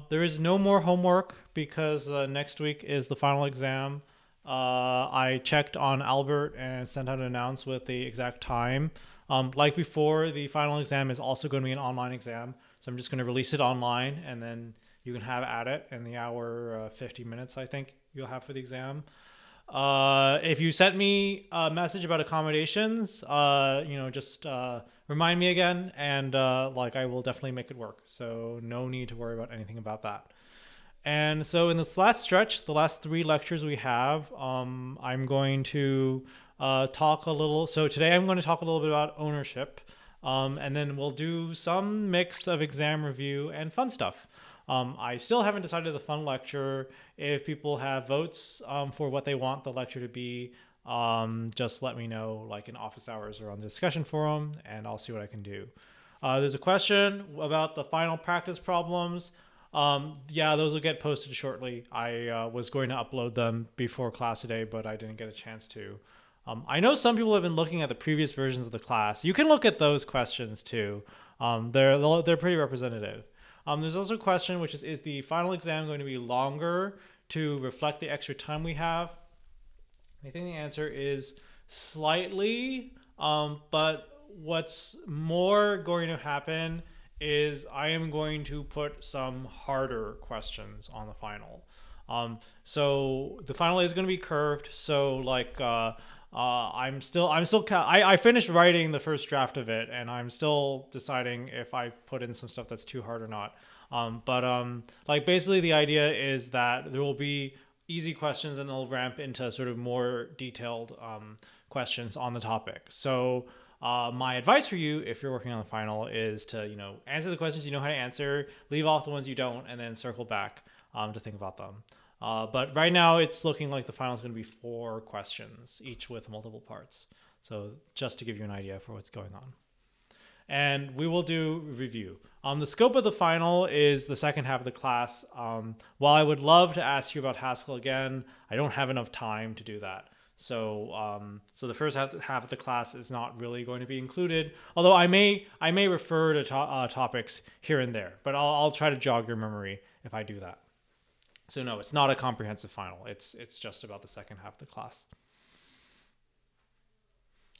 There is no more homework because next week is the final exam. I checked on Albert and sent out an announce with the exact time. Like before, the final exam is also going to be an online exam. So I'm just going to release it online and then you can have at it in the hour 50 minutes, I think you'll have for the exam. If you sent me a message about accommodations, just remind me again, and like I will definitely make it work. So no need to worry about anything about that. And so in this last stretch, the last three lectures we have, I'm going to talk a little. So today I'm going to talk a little bit about ownership, and then we'll do some mix of exam review and fun stuff. I still haven't decided the fun lecture. If people have votes for what they want the lecture to be, just let me know, like in office hours or on the discussion forum, and I'll see what I can do. There's a question about the final practice problems. Yeah, those will get posted shortly. I was going to upload them before class today, but I didn't get a chance to. I know some people have been looking at the previous versions of the class. You can look at those questions too. They're pretty representative. There's also a question which is the final exam going to be longer to reflect the extra time we have? I think the answer is slightly, but what's more going to happen is I am going to put some harder questions on the final. So the final is going to be curved. So like, I finished writing the first draft of it, and I'm still deciding if I put in some stuff that's too hard or not. Like basically the idea is that there will be easy questions and they'll ramp into sort of more detailed questions on the topic. So my advice for you, if you're working on the final, is to answer the questions you know how to answer, leave off the ones you don't, and then circle back to think about them. But right now, it's looking like the final is going to be 4 questions, each with multiple parts. So just to give you an idea for what's going on. And we will do review. The scope of the final is the second half of the class. While I would love to ask you about Haskell again, I don't have enough time to do that. So the first half of the class is not really going to be included. Although I may refer to topics here and there, but I'll try to jog your memory if I do that. So no, it's not a comprehensive final. It's just about the second half of the class.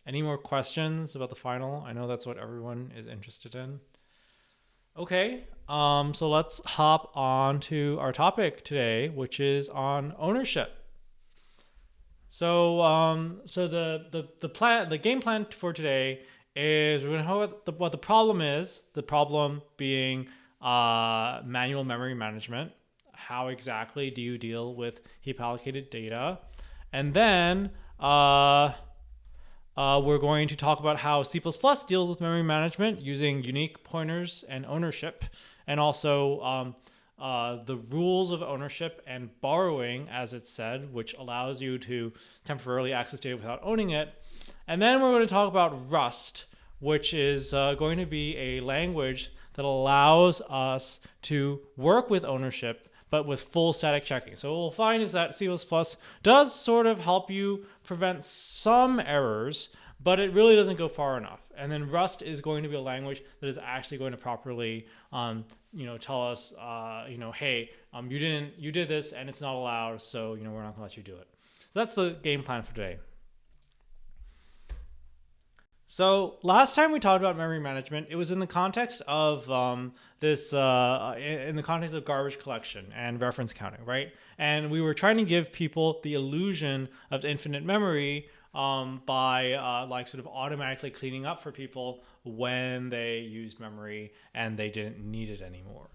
Any more questions about the final? I know that's what everyone is interested in. Okay, so let's hop on to our topic today, which is on ownership. So, the game plan for today is we're going to talk about what the problem is. The problem being manual memory management. How exactly do you deal with heap allocated data? And then we're going to talk about how C++ deals with memory management using unique pointers and ownership, and also the rules of ownership and borrowing, as it's said, which allows you to temporarily access data without owning it. And then we're going to talk about Rust, which is going to be a language that allows us to work with ownership but with full static checking. So what we'll find is that C++ does sort of help you prevent some errors, but it really doesn't go far enough. And then Rust is going to be a language that is actually going to properly, tell us, hey, you did this and it's not allowed, so we're not gonna let you do it. So that's the game plan for today. So last time we talked about memory management, it was in the context of in the context of garbage collection and reference counting, right? And we were trying to give people the illusion of infinite memory by sort of automatically cleaning up for people when they used memory and they didn't need it anymore.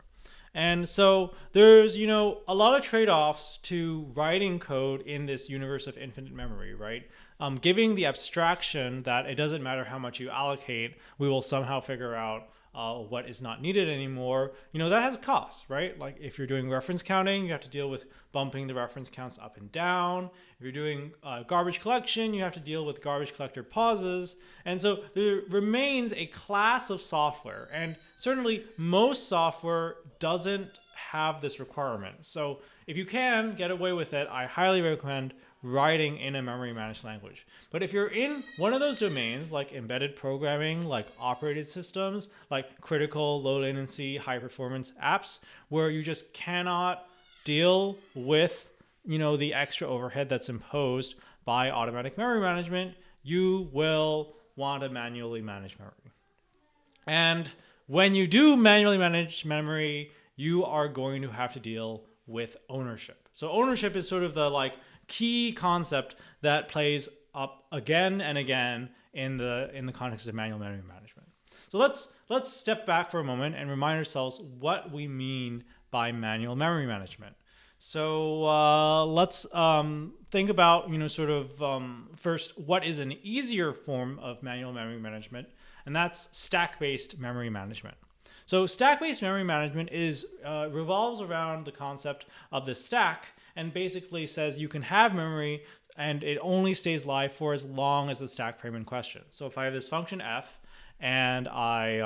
And so there's, a lot of trade-offs to writing code in this universe of infinite memory, right? Giving the abstraction that it doesn't matter how much you allocate, we will somehow figure out what is not needed anymore. That has costs, right? Like if you're doing reference counting, you have to deal with bumping the reference counts up and down. If you're doing garbage collection, you have to deal with garbage collector pauses. And so there remains a class of software, and certainly most software doesn't have this requirement. So if you can get away with it, I highly recommend writing in a memory managed language. But if you're in one of those domains, like embedded programming, like operating systems, like critical low latency, high performance apps, where you just cannot deal with, the extra overhead that's imposed by automatic memory management, you will want to manually manage memory. And when you do manually manage memory, you are going to have to deal with ownership. So ownership is sort of the key concept that plays up again and again in the context of manual memory management. So let's step back for a moment and remind ourselves what we mean by manual memory management. So let's think about first what is an easier form of manual memory management, and that's stack-based memory management. So stack-based memory management revolves around the concept of the stack, and basically says you can have memory and it only stays live for as long as the stack frame in question. So if I have this function f and I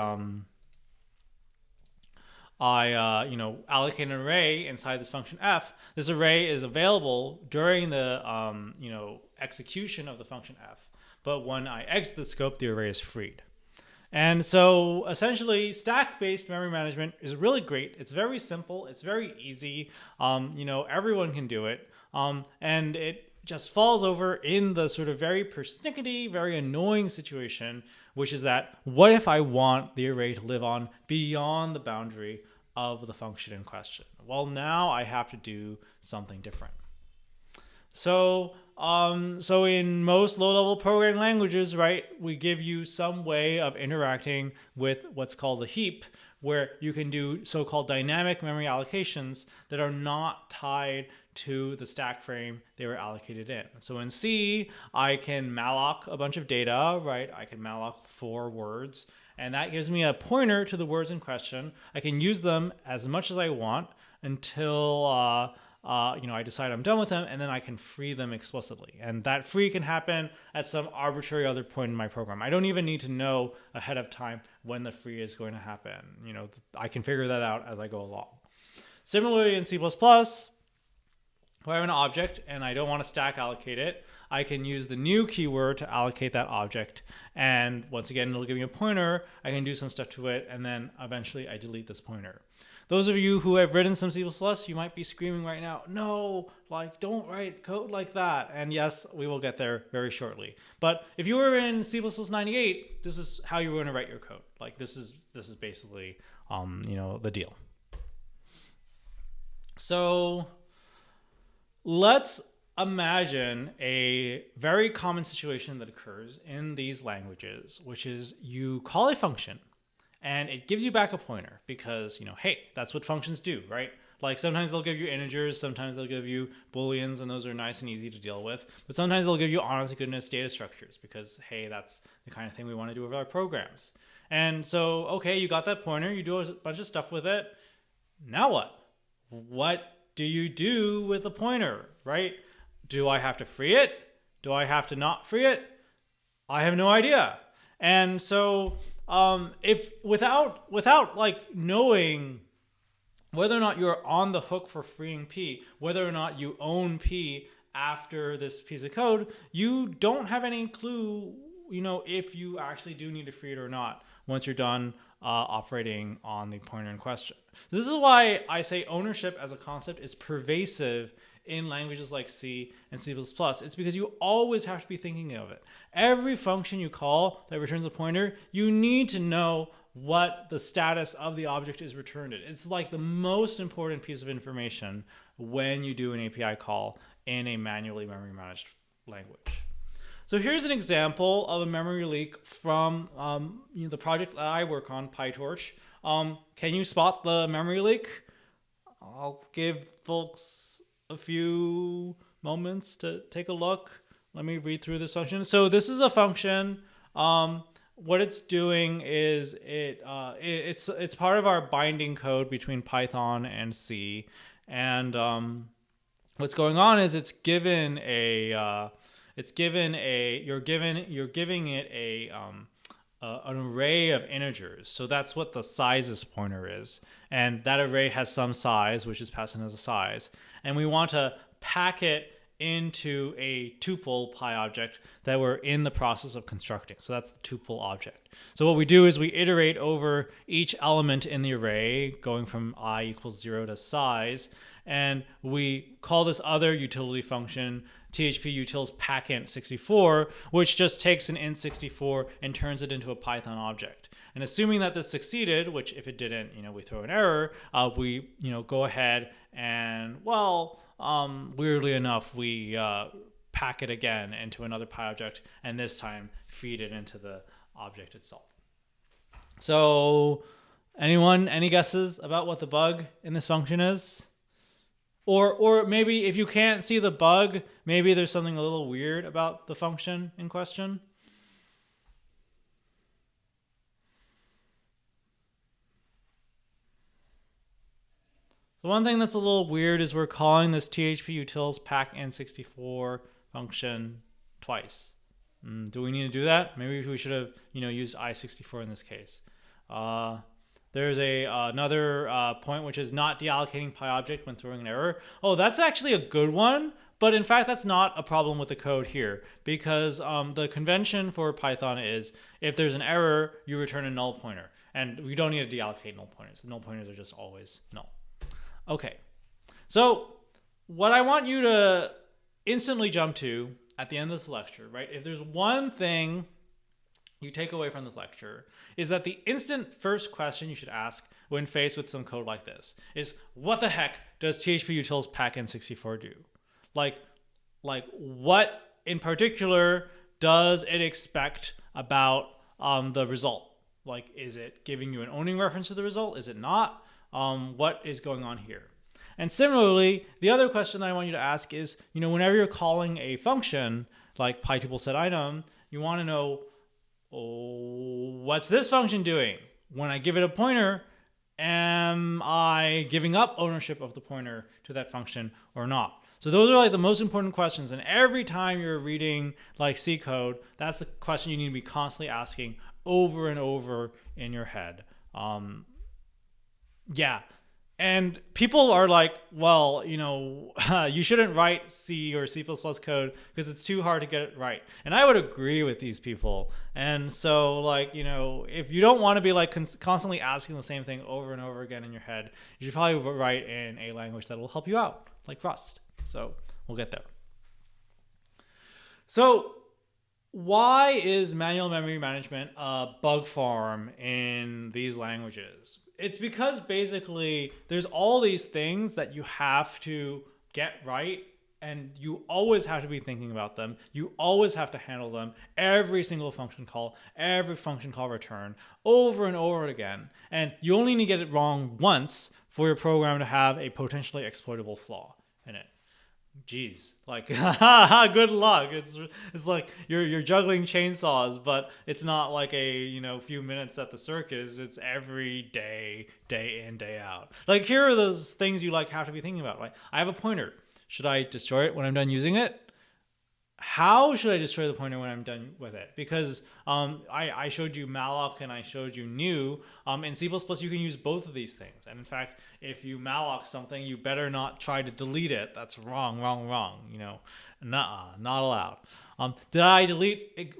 allocate an array inside this function f, this array is available during the execution of the function f. But when I exit the scope, the array is freed. And so essentially stack-based memory management is really great. It's very simple. It's very easy. Everyone can do it. And it just falls over in the sort of very persnickety, very annoying situation, which is that what if I want the array to live on beyond the boundary of the function in question? Well, now I have to do something different. So in most low-level programming languages, right, we give you some way of interacting with what's called a heap, where you can do so-called dynamic memory allocations that are not tied to the stack frame they were allocated in. So in C, I can malloc a bunch of data, right? I can malloc 4 words, and that gives me a pointer to the words in question. I can use them as much as I want until I decide I'm done with them, and then I can free them explicitly. And that free can happen at some arbitrary other point in my program. I don't even need to know ahead of time when the free is going to happen. I can figure that out as I go along. Similarly, in C++, if I have an object and I don't want to stack allocate it, I can use the new keyword to allocate that object. And once again, it'll give me a pointer. I can do some stuff to it, and then eventually I delete this pointer. Those of you who have written some C++, you might be screaming right now, no, don't write code like that. And yes, we will get there very shortly. But if you were in C++ 98, this is how you're going to write your code. This is basically, the deal. So let's imagine a very common situation that occurs in these languages, which is you call a function and it gives you back a pointer because, hey, that's what functions do, right? Sometimes they'll give you integers, sometimes they'll give you booleans, and those are nice and easy to deal with. But sometimes they'll give you honest to goodness data structures because, hey, that's the kind of thing we want to do with our programs. And so, okay, you got that pointer, you do a bunch of stuff with it. Now what? What do you do with the pointer, right? Do I have to free it? Do I have to not free it? I have no idea. And so if without knowing whether or not you're on the hook for freeing P, whether or not you own P after this piece of code, you don't have any clue, if you actually do need to free it or not once you're done operating on the pointer in question. So this is why I say ownership as a concept is pervasive in languages like C and C++. It's because you always have to be thinking of it. Every function you call that returns a pointer, you need to know what the status of the object is returned. It's the most important piece of information when you do an API call in a manually memory managed language. So here's an example of a memory leak from the project that I work on, PyTorch. Can you spot the memory leak? I'll give folks a few moments to take a look. Let me read through this function. So this is a function. What it's doing is it's part of our binding code between Python and C. And what's going on is you're giving it an array of integers. So that's what the sizes pointer is. And that array has some size, which is passed in as a size. And we want to pack it into a tuple pi object that we're in the process of constructing. So that's the tuple object. So what we do is we iterate over each element in the array, going from I equals 0 to size, and we call this other utility function THP utils packInt64, which just takes an int64 and turns it into a Python object. And assuming that this succeeded, which if it didn't, we throw an error, we go ahead and, well, weirdly enough, we pack it again into another Pi object, and this time feed it into the object itself. So anyone, any guesses about what the bug in this function is? Or maybe if you can't see the bug, maybe there's something a little weird about the function in question. The one thing that's a little weird is we're calling this THP utils packInt64 function twice. Do we need to do that? Maybe we should have, used I64 in this case. There's another point, which is not deallocating pi object when throwing an error. Oh, that's actually a good one. But in fact, that's not a problem with the code here, because the convention for Python is if there's an error, you return a null pointer. And we don't need to deallocate null pointers. The null pointers are just always null. Okay, so what I want you to instantly jump to at the end of this lecture, right? If there's one thing you take away from this lecture, is that the instant first question you should ask when faced with some code like this is, what the heck does THP utils packInt64 do? Like what in particular does it expect about the result? Like, is it giving you an owning reference to the result? Is it not? What is going on here? And similarly, the other question I want you to ask is, whenever you're calling a function like pytupleSetItem, you want to know, what's this function doing? When I give it a pointer, am I giving up ownership of the pointer to that function or not? So those are like the most important questions. And every time you're reading like C code, that's the question you need to be constantly asking over and over in your head. Yeah. And people are like, well, you shouldn't write C or C++ code because it's too hard to get it right. And I would agree with these people. And so if you don't want to be like constantly asking the same thing over and over again in your head, you should probably write in a language that will help you out, like Rust. So we'll get there. So why is manual memory management a bug farm in these languages? It's because basically there's all these things that you have to get right, and you always have to be thinking about them. You always have to handle them every single function call, every function call return, over and over again. And you only need to get it wrong once for your program to have a potentially exploitable flaw in it. Jeez, good luck. It's like you're juggling chainsaws, but it's not like a few minutes at the circus. It's every day, day in, day out. Like, here are those things you have to be thinking about. Like, I have a pointer. Should I destroy it when I'm done using it? How should I destroy the pointer when I'm done with it? Because I showed you malloc and I showed you new. In C++, you can use both of these things. And in fact, if you malloc something, you better not try to delete it. That's wrong. Nuh-uh, not allowed. Did I delete did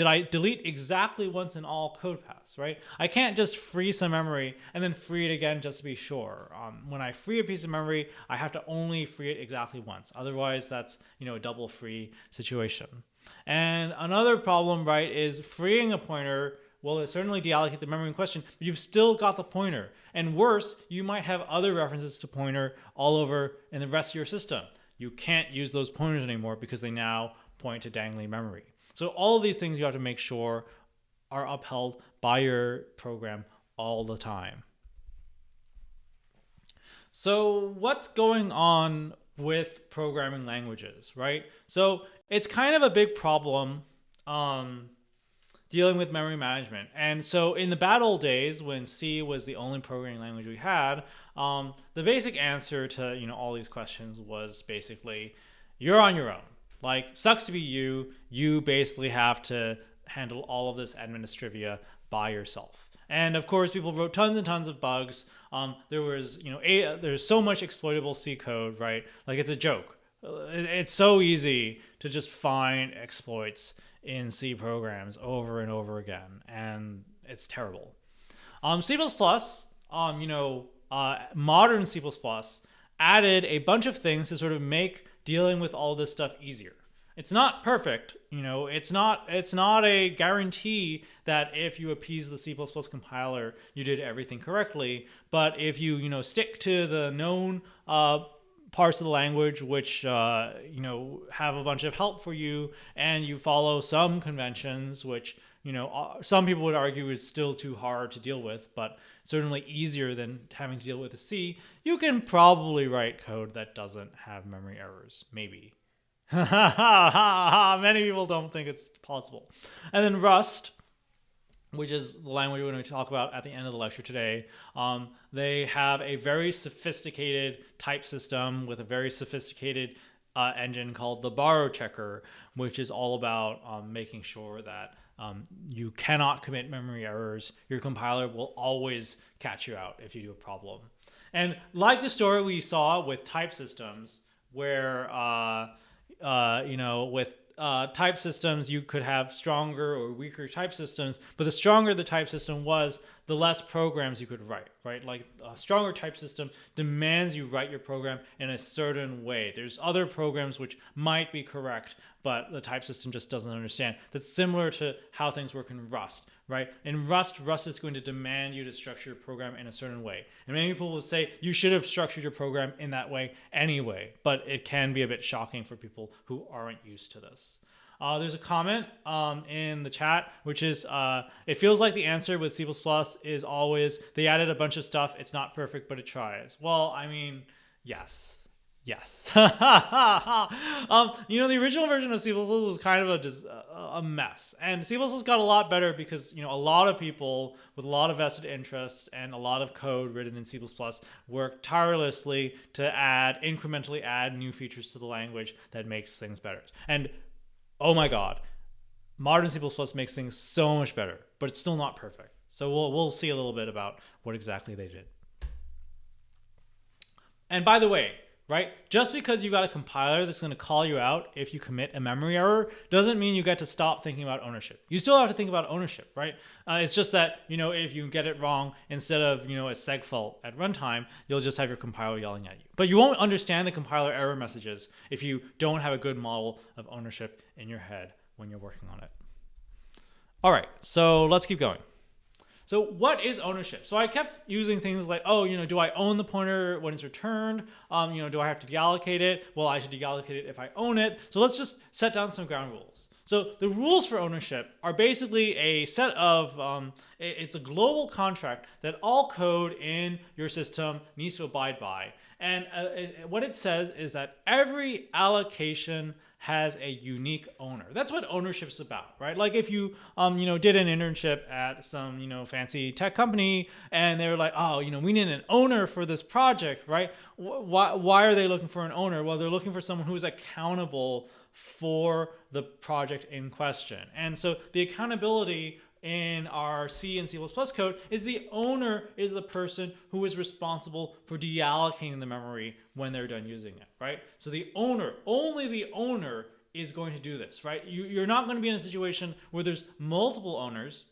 I delete exactly once in all code paths, right? I can't just free some memory and then free it again just to be sure. When I free a piece of memory, I have to only free it exactly once. Otherwise, that's, a double free situation. And another problem, right, is freeing a pointer. Well, it certainly deallocate the memory in question, but you've still got the pointer. And worse, you might have other references to pointer all over in the rest of your system. You can't use those pointers anymore because they now point to dangling memory. So all of these things you have to make sure are upheld by your program all the time. So what's going on with programming languages, right? So it's kind of a big problem dealing with memory management. And so in the bad old days, when C was the only programming language we had, the basic answer to all these questions was basically, you're on your own. Like, sucks to be you. You basically have to handle all of this administrivia by yourself. And of course, people wrote tons and tons of bugs. There was, there's so much exploitable C code, right? Like it's a joke. It's so easy to just find exploits in C programs over and over again, and it's terrible. C++, modern C++ added a bunch of things to sort of make dealing with all this stuff easier. It's not perfect, it's not a guarantee that if you appease the C++ compiler, you did everything correctly. But if you, stick to the known parts of the language which have a bunch of help for you, and you follow some conventions which some people would argue is still too hard to deal with, but certainly easier than having to deal with a C, you can probably write code that doesn't have memory errors. Maybe. Many people don't think it's possible. And then Rust, which is the language we're going to talk about at the end of the lecture today. They have a very sophisticated type system with a very sophisticated engine called the borrow checker, which is all about making sure that you cannot commit memory errors. Your compiler will always catch you out if you do a problem. And like the story we saw with type systems, where with type systems, you could have stronger or weaker type systems, but the stronger the type system was, the less programs you could write, right? Like a stronger type system demands you write your program in a certain way. There's other programs which might be correct, but the type system just doesn't understand. That's similar to how things work in Rust, right? In Rust is going to demand you to structure your program in a certain way. And many people will say you should have structured your program in that way anyway, but it can be a bit shocking for people who aren't used to this. There's a comment in the chat, which is, it feels like the answer with C++ is always, they added a bunch of stuff, it's not perfect, but it tries. Well, I mean, yes. The original version of C++ was kind of a mess. And C++ got a lot better because, a lot of people with a lot of vested interests and a lot of code written in C++ work tirelessly to incrementally add new features to the language that makes things better. And oh my God, modern C++ makes things so much better, but it's still not perfect. So we'll see a little bit about what exactly they did. And by the way, right, just because you got a compiler that's going to call you out if you commit a memory error doesn't mean you get to stop thinking about ownership. You still have to think about ownership, right? It's just that, if you get it wrong, instead of, a seg fault at runtime, you'll just have your compiler yelling at you. But you won't understand the compiler error messages if you don't have a good model of ownership in your head when you're working on it. All right, so let's keep going. So what is ownership? So I kept using things like, do I own the pointer when it's returned? Do I have to deallocate it? Well, I should deallocate it if I own it. So let's just set down some ground rules. So the rules for ownership are basically a set of, it's a global contract that all code in your system needs to abide by. And what it says is that every allocation has a unique owner. That's what ownership's about, right? Like if you, did an internship at some, fancy tech company, and they were like, we need an owner for this project, right? Why are they looking for an owner? Well, they're looking for someone who is accountable for the project in question. And so the accountability in our C and C++ code is the owner is the person who is responsible for deallocating the memory when they're done using it, right? So the owner, only the owner is going to do this, right? You're not going to be in a situation where there's multiple owners.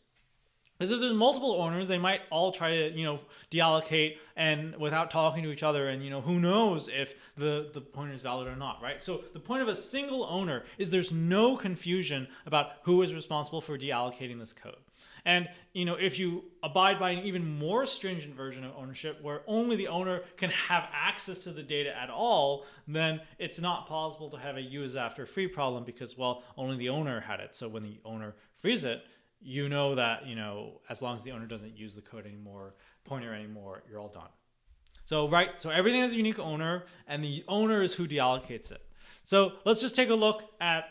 Because if there's multiple owners, they might all try to, deallocate and without talking to each other, and who knows if the pointer is valid or not, right? So the point of a single owner is there's no confusion about who is responsible for deallocating this code. And if you abide by an even more stringent version of ownership where only the owner can have access to the data at all, then it's not possible to have a use after free problem because, well, only the owner had it. So when the owner frees it, that, as long as the owner doesn't use the code anymore, pointer anymore, you're all done. So, right, so everything has a unique owner, and the owner is who deallocates it. So let's just take a look at,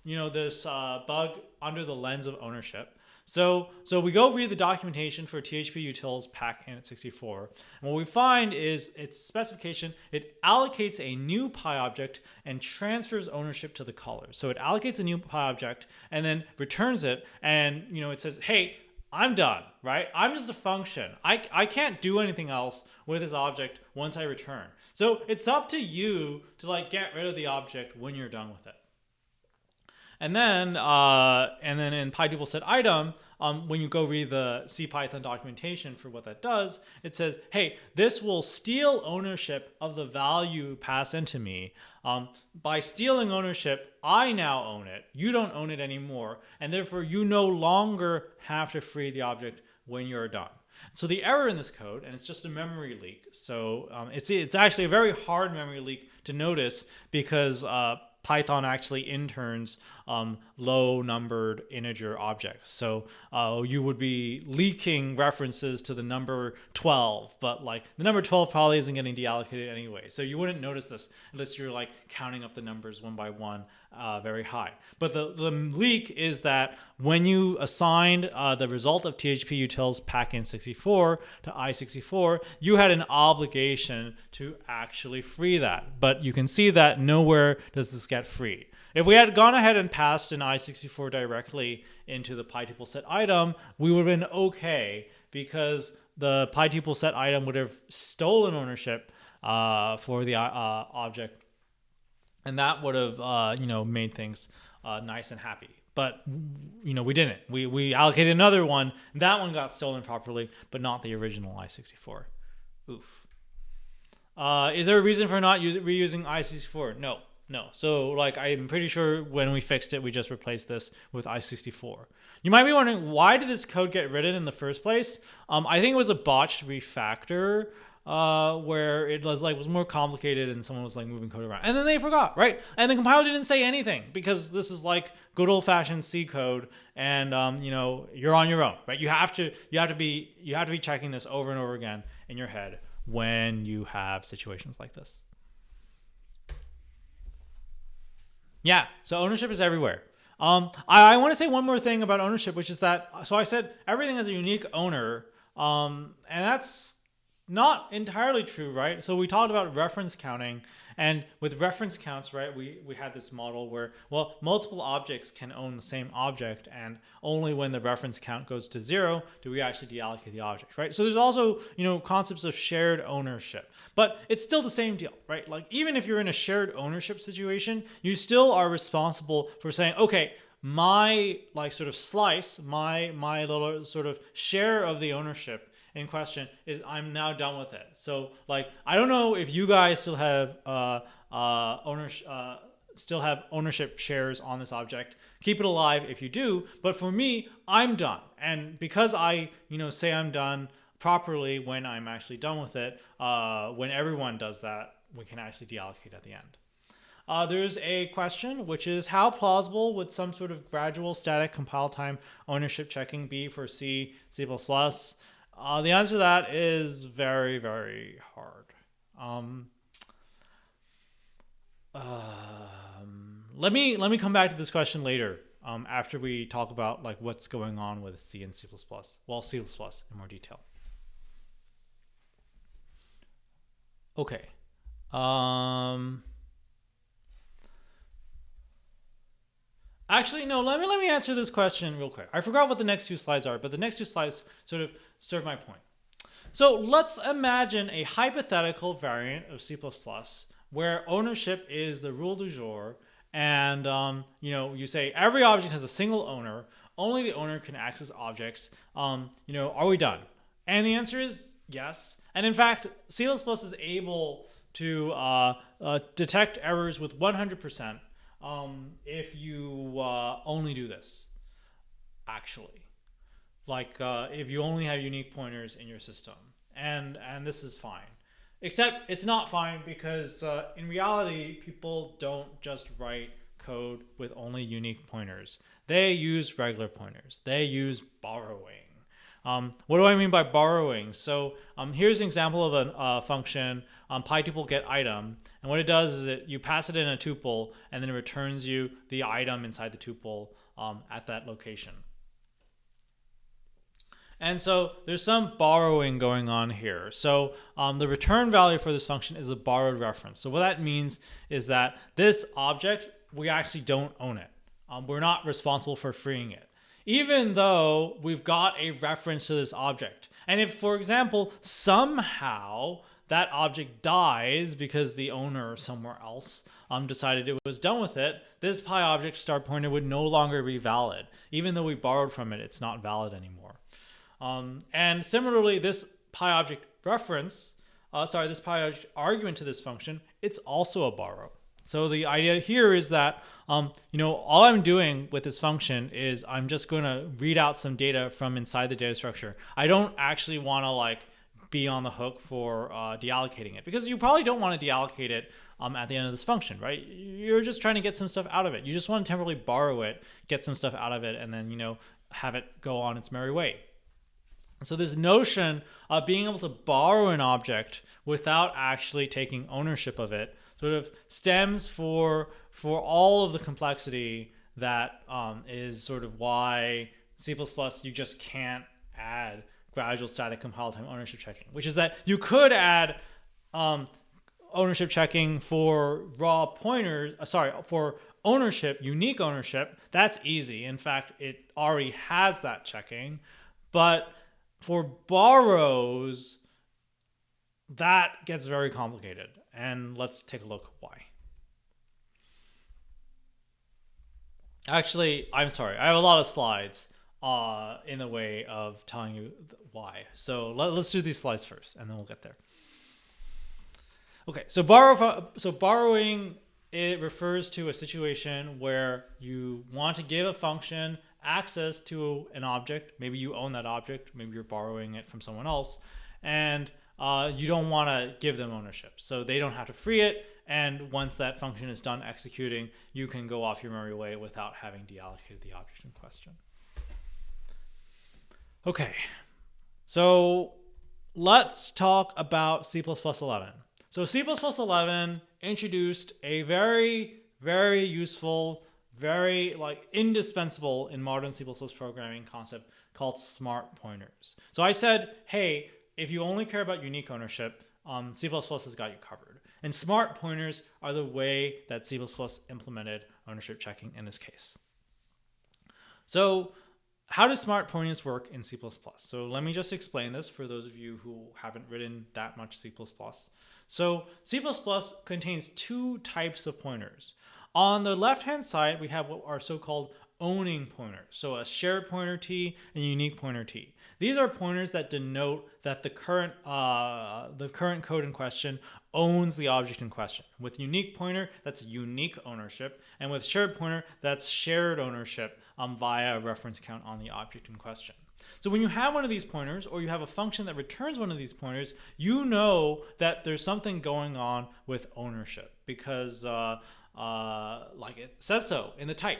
this bug under the lens of ownership. So we go read the documentation for THP utils pack init64. And what we find is its specification, it allocates a new Pi object and transfers ownership to the caller. So it allocates a new Pi object and then returns it. And, it says, hey, I'm done, right? I'm just a function. I can't do anything else with this object once I return. So it's up to you to like get rid of the object when you're done with it. And then in PyTuple set item, when you go read the CPython documentation for what that does, it says, hey, this will steal ownership of the value passed into me. By stealing ownership, I now own it. You don't own it anymore. And therefore, you no longer have to free the object when you're done. So the error in this code, and it's just a memory leak. So it's actually a very hard memory leak to notice because Python actually interns low numbered integer objects. So you would be leaking references to the number 12, but like the number 12 probably isn't getting deallocated anyway. So you wouldn't notice this unless you're like counting up the numbers one by one very high. But the leak is that when you assigned the result of THP utils packin64 to i64, you had an obligation to actually free that. But you can see that nowhere does this get freed. If we had gone ahead and passed an i64 directly into the PyTuple set item, we would have been okay because the PyTuple set item would have stolen ownership for the object, and that would have made things nice and happy. But we didn't. We allocated another one, and that one got stolen properly, but not the original i64. Oof. Is there a reason for not reusing i64? No. So like I'm pretty sure when we fixed it, we just replaced this with i64. You might be wondering, why did this code get written in the first place? I think it was a botched refactor where it was more complicated and someone was like moving code around. And then they forgot, right? And the compiler didn't say anything because this is like good old fashioned C code and you're on your own, right? You have to be checking this over and over again in your head when you have situations like this. Yeah, so ownership is everywhere. I want to say one more thing about ownership, which is that, so I said everything has a unique owner, and that's not entirely true, right? So we talked about reference counting, and with reference counts, right, we had this model where, well, multiple objects can own the same object, and only when the reference count goes to 0 do we actually deallocate the object, right? So there's also, concepts of shared ownership, but it's still the same deal, right? Like even if you're in a shared ownership situation, you still are responsible for saying, okay, my like sort of slice, my little sort of share of the ownership in question is I'm now done with it. So like I don't know if you guys still have ownership shares on this object. Keep it alive if you do, but for me, I'm done. And because I say I'm done properly when I'm actually done with it, when everyone does that, we can actually deallocate at the end. There's a question, which is how plausible would some sort of gradual static compile time ownership checking be for C, C++? The answer to that is very, very hard. Let me come back to this question later after we talk about like what's going on with C and C++. Well, C++ in more detail. Okay. Actually, no, let me answer this question real quick. I forgot what the next two slides are, but the next two slides sort of serve my point. So let's imagine a hypothetical variant of C++ where ownership is the rule du jour, and you say every object has a single owner, only the owner can access objects. Are we done? And the answer is yes. And in fact, C++ is able to detect errors with 100%. If you only do this, actually, like if you only have unique pointers in your system, and this is fine, except it's not fine because in reality, people don't just write code with only unique pointers. They use regular pointers. They use borrowing. What do I mean by borrowing? So here's an example of a function, PyTuple get item, and what it does is you pass it in a tuple, and then it returns you the item inside the tuple at that location. And so there's some borrowing going on here. So the return value for this function is a borrowed reference. So what that means is that this object, we actually don't own it. We're not responsible for freeing it. even though we've got a reference to this object. And if, for example, somehow that object dies because the owner somewhere else decided it was done with it, this pi object start pointer would no longer be valid. Even though we borrowed from it, it's not valid anymore. And similarly, this pi object reference, this pi object argument to this function, it's also a borrow. So the idea here is that, all I'm doing with this function is I'm just going to read out some data from inside the data structure. I don't actually want to be on the hook for deallocating it, because you probably don't want to deallocate it at the end of this function, right? You're just trying to get some stuff out of it. You just want to temporarily borrow it, get some stuff out of it, and then, have it go on its merry way. So this notion of being able to borrow an object without actually taking ownership of it sort of stems for all of the complexity that is sort of why C++ you just can't add gradual static compile time ownership checking, which is that you could add ownership checking for raw pointers, for ownership, unique ownership. That's easy. In fact, it already has that checking. But for borrows, that gets very complicated. And let's take a look why. Actually, I'm sorry. I have a lot of slides in the way of telling you why. So let's do these slides first, and then we'll get there. Okay, so borrowing, it refers to a situation where you want to give a function access to an object. Maybe you own that object. Maybe you're borrowing it from someone else, and you don't want to give them ownership. So they don't have to free it, and once that function is done executing, you can go off your merry way without having deallocated the object in question. Okay, so let's talk about C++11. So C++11 introduced a very, very useful, very indispensable in modern C++ programming concept called smart pointers. So I said, hey, if you only care about unique ownership, C++ has got you covered. And smart pointers are the way that C++ implemented ownership checking in this case. So how do smart pointers work in C++? So let me just explain this for those of you who haven't written that much C++. So C++ contains two types of pointers. On the left-hand side, we have what are so-called owning pointers. So a shared pointer T and a unique pointer T. These are pointers that denote that the current code in question owns the object in question. With unique pointer, that's unique ownership. And with shared pointer, that's shared ownership via a reference count on the object in question. So when you have one of these pointers, or you have a function that returns one of these pointers, you know that there's something going on with ownership, because it says so in the type.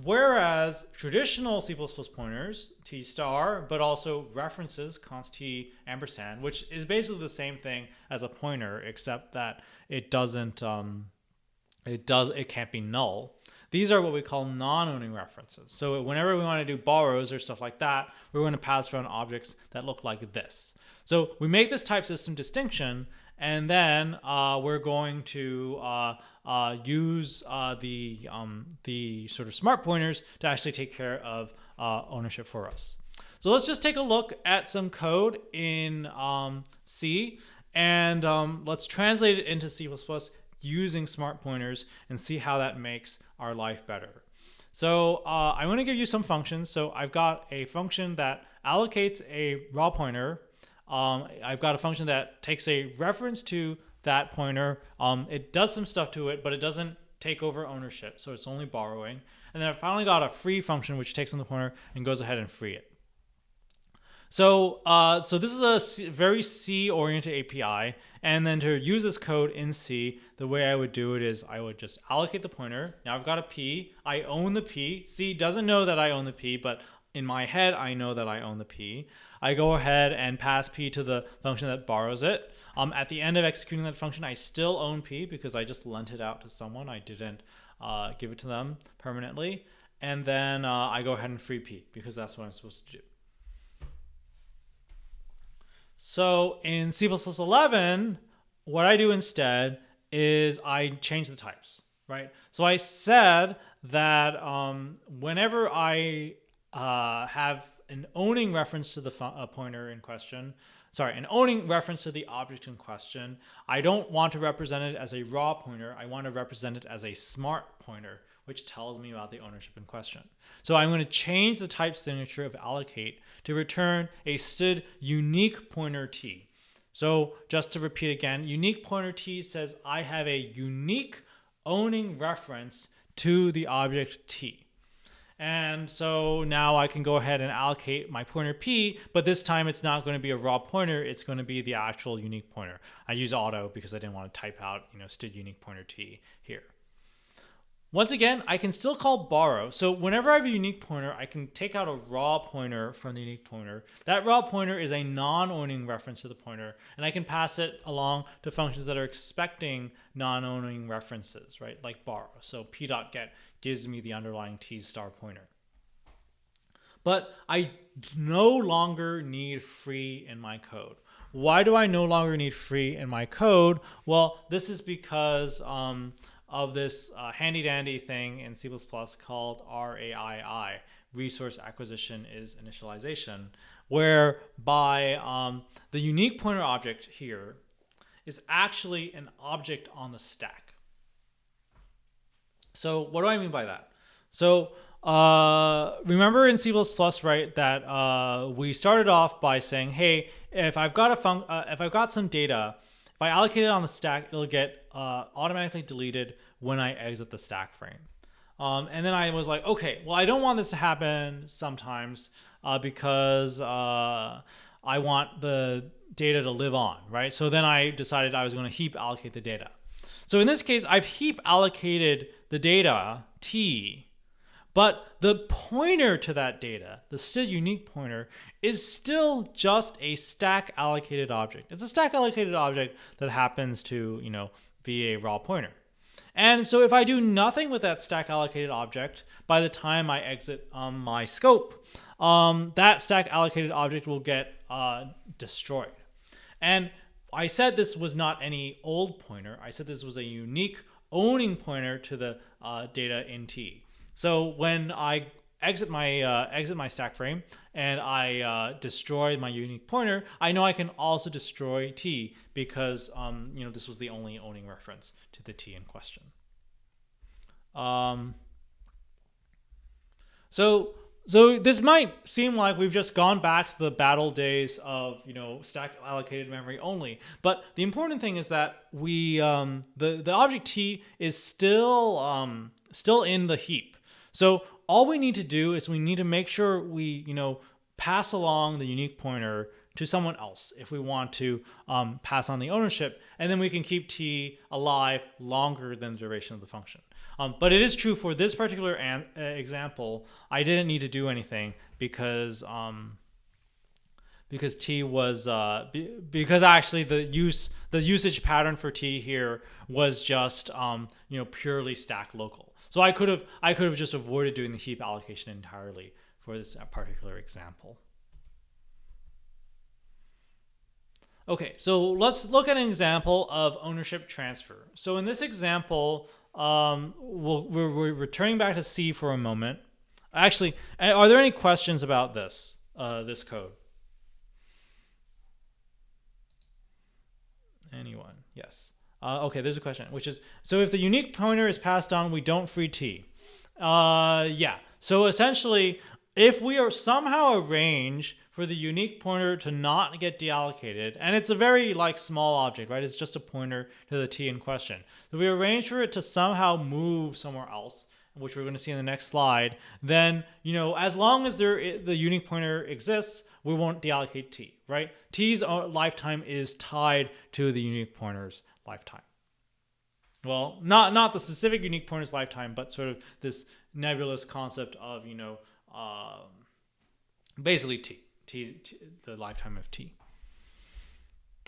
Whereas traditional C++ pointers, T star, but also references, const T ampersand, which is basically the same thing as a pointer, except that it can't be null. These are what we call non-owning references. So whenever we want to do borrows or stuff like that, we're going to pass around objects that look like this. So we make this type system distinction, and then we're going to use the sort of smart pointers to actually take care of ownership for us. So let's just take a look at some code in C, and let's translate it into C++ using smart pointers and see how that makes our life better. So I want to give you some functions. So I've got a function that allocates a raw pointer. I've got a function that takes a reference to that pointer. It does some stuff to it, but it doesn't take over ownership, so it's only borrowing. And then I finally got a free function which takes on the pointer and goes ahead and free it. So this is a very C-oriented API, and then to use this code in C, the way I would do it is I would just allocate the pointer. Now I've got a P. I own the P. C doesn't know that I own the P, but in my head, I know that I own the P. I go ahead and pass P to the function that borrows it. At the end of executing that function, I still own P because I just lent it out to someone. I didn't give it to them permanently. And then I go ahead and free P because that's what I'm supposed to do. So in C++11, what I do instead is I change the types, right? So I said that whenever I have an owning reference to the pointer in question, sorry, an owning reference to the object in question, I don't want to represent it as a raw pointer. I want to represent it as a smart pointer, which tells me about the ownership in question. So I'm going to change the type signature of allocate to return a std unique pointer t. So just to repeat again, unique pointer t says I have a unique owning reference to the object t. And so now I can go ahead and allocate my pointer p, but this time it's not going to be a raw pointer, it's going to be the actual unique pointer. I use auto because I didn't want to type out, std unique pointer t here. Once again, I can still call borrow. So whenever I have a unique pointer, I can take out a raw pointer from the unique pointer. That raw pointer is a non-owning reference to the pointer, and I can pass it along to functions that are expecting non-owning references, right? Like borrow. So p.get gives me the underlying t star pointer. But I no longer need free in my code. Why do I no longer need free in my code? Well, this is because of this handy dandy thing in C++ called RAII, resource acquisition is initialization, whereby the unique pointer object here is actually an object on the stack. So what do I mean by that? So remember in C++, right, that we started off by saying, hey, if I've got if I've got some data, if I allocate it on the stack, it'll get automatically deleted when I exit the stack frame. And then I was like, okay, well, I don't want this to happen sometimes because I want the data to live on, right? So then I decided I was going to heap allocate the data. So in this case, I've heap allocated the data, t, but the pointer to that data, the std unique pointer, is still just a stack allocated object. It's a stack allocated object that happens to, be a raw pointer. And so if I do nothing with that stack allocated object, by the time I exit my scope, that stack allocated object will get destroyed. And I said this was not any old pointer. I said this was a unique owning pointer to the data in T. So when I exit my stack frame and I destroy my unique pointer, I know I can also destroy T because this was the only owning reference to the T in question. So this might seem like we've just gone back to the battle days of stack allocated memory only, but the important thing is that we the object T is still in the heap. So all we need to do is we need to make sure we pass along the unique pointer to someone else if we want to pass on the ownership, and then we can keep T alive longer than the duration of the function. But it is true for this particular example, I didn't need to do anything because T was because actually the usage pattern for T here was just purely stack local. So I could have just avoided doing the heap allocation entirely for this particular example. Okay, so let's look at an example of ownership transfer. So in this example, we're returning back to C for a moment. Actually, are there any questions about this code? Anyone? Yes. Okay, there's a question, which is, so if the unique pointer is passed on, we don't free T. Yeah. So essentially, if we are somehow arrange for the unique pointer to not get deallocated, and it's a very small object, right? It's just a pointer to the T in question. If we arrange for it to somehow move somewhere else, which we're going to see in the next slide, then as long as the unique pointer exists, we won't deallocate T, right? T's lifetime is tied to the unique pointer's lifetime. Well, not the specific unique pointer's lifetime, but sort of this nebulous concept of basically T, the lifetime of T.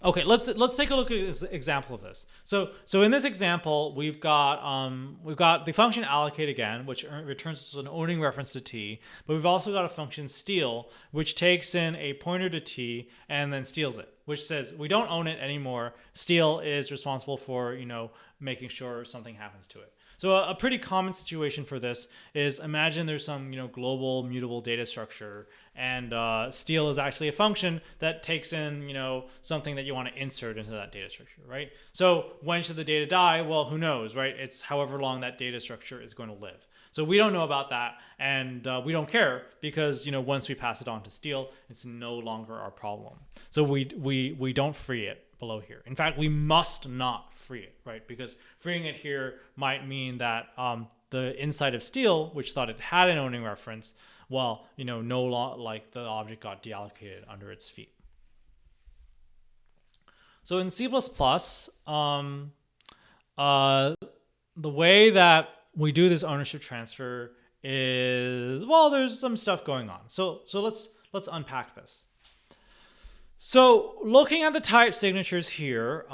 Okay, let's take a look at an example of this. So in this example, we've got the function allocate again, which returns an owning reference to T, but we've also got a function steal, which takes in a pointer to T and then steals it, which says we don't own it anymore. Steal is responsible for making sure something happens to it. So a pretty common situation for this is, imagine there's some global mutable data structure, and steal is actually a function that takes in something that you want to insert into that data structure, right? So when should the data die? Well, who knows, right? It's however long that data structure is going to live. So we don't know about that, and we don't care, because once we pass it on to steal, it's no longer our problem. So we don't free it below here. In fact, we must not free it, right? Because freeing it here might mean that the inside of steal, which thought it had an owning reference, well, like the object got deallocated under its feet. So in C++, the way that we do this ownership transfer is, well, there's some stuff going on. So let's unpack this. So looking at the type signatures here,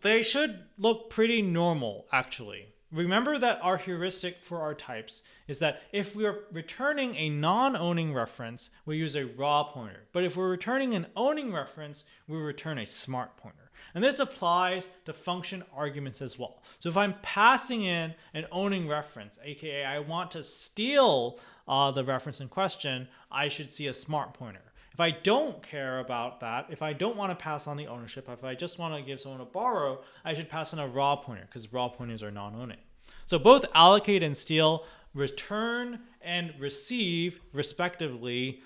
they should look pretty normal, actually. Remember that our heuristic for our types is that if we are returning a non-owning reference, we use a raw pointer. But if we're returning an owning reference, we return a smart pointer. And this applies to function arguments as well. So if I'm passing in an owning reference, aka I want to steal the reference in question, I should see a smart pointer. If I don't care about that, if I don't want to pass on the ownership, if I just want to give someone a borrow, I should pass in a raw pointer, because raw pointers are non-owning. So both allocate and steal return and receive, respectively,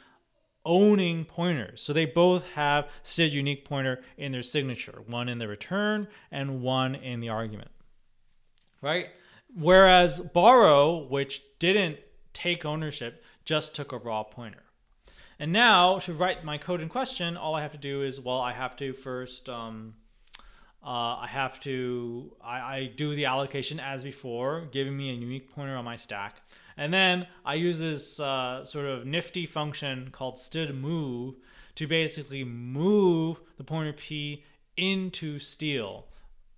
owning pointers. So they both have std unique pointer in their signature, one in the return and one in the argument, right? Whereas borrow, which didn't take ownership, just took a raw pointer. And now to write my code in question, all I have to do is, well, I have to first, I do the allocation as before, giving me a unique pointer on my stack. And then I use this sort of nifty function called std_move to basically move the pointer p into steal.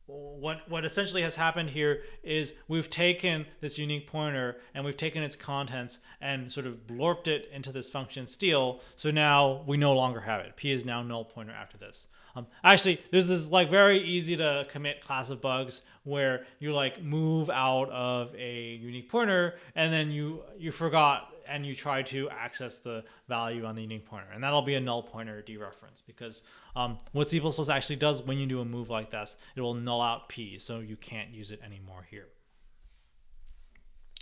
What essentially has happened here is we've taken this unique pointer and we've taken its contents and sort of blorped it into this function steal. So now we no longer have it. P is now null pointer after this. Actually, there's this like very easy to commit class of bugs where you like move out of a unique pointer and then you forgot and you try to access the value on the unique pointer, and that'll be a null pointer dereference, because what C++ actually does when you do a move like this, it will null out P, so you can't use it anymore here.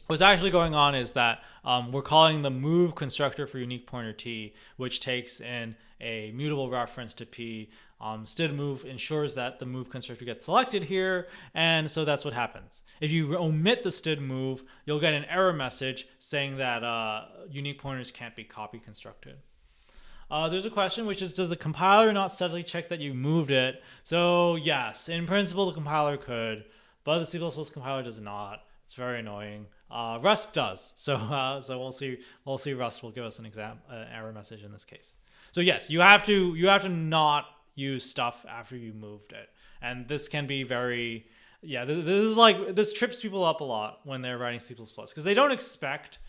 What's actually going on is that we're calling the move constructor for unique pointer t, which takes in a mutable reference to p. Std_move ensures that the move constructor gets selected here, and so that's what happens. If you omit the std_move, you'll get an error message saying that unique pointers can't be copy constructed. There's a question, which is, does the compiler not steadily check that you moved it? So yes, in principle the compiler could, but the C++ compiler does not. It's very annoying. Rust does, so we'll see. Rust will give us an error message in this case. So yes, you have to not use stuff after you moved it, and this can be very, yeah. This trips people up a lot when they're writing C++, because they don't expect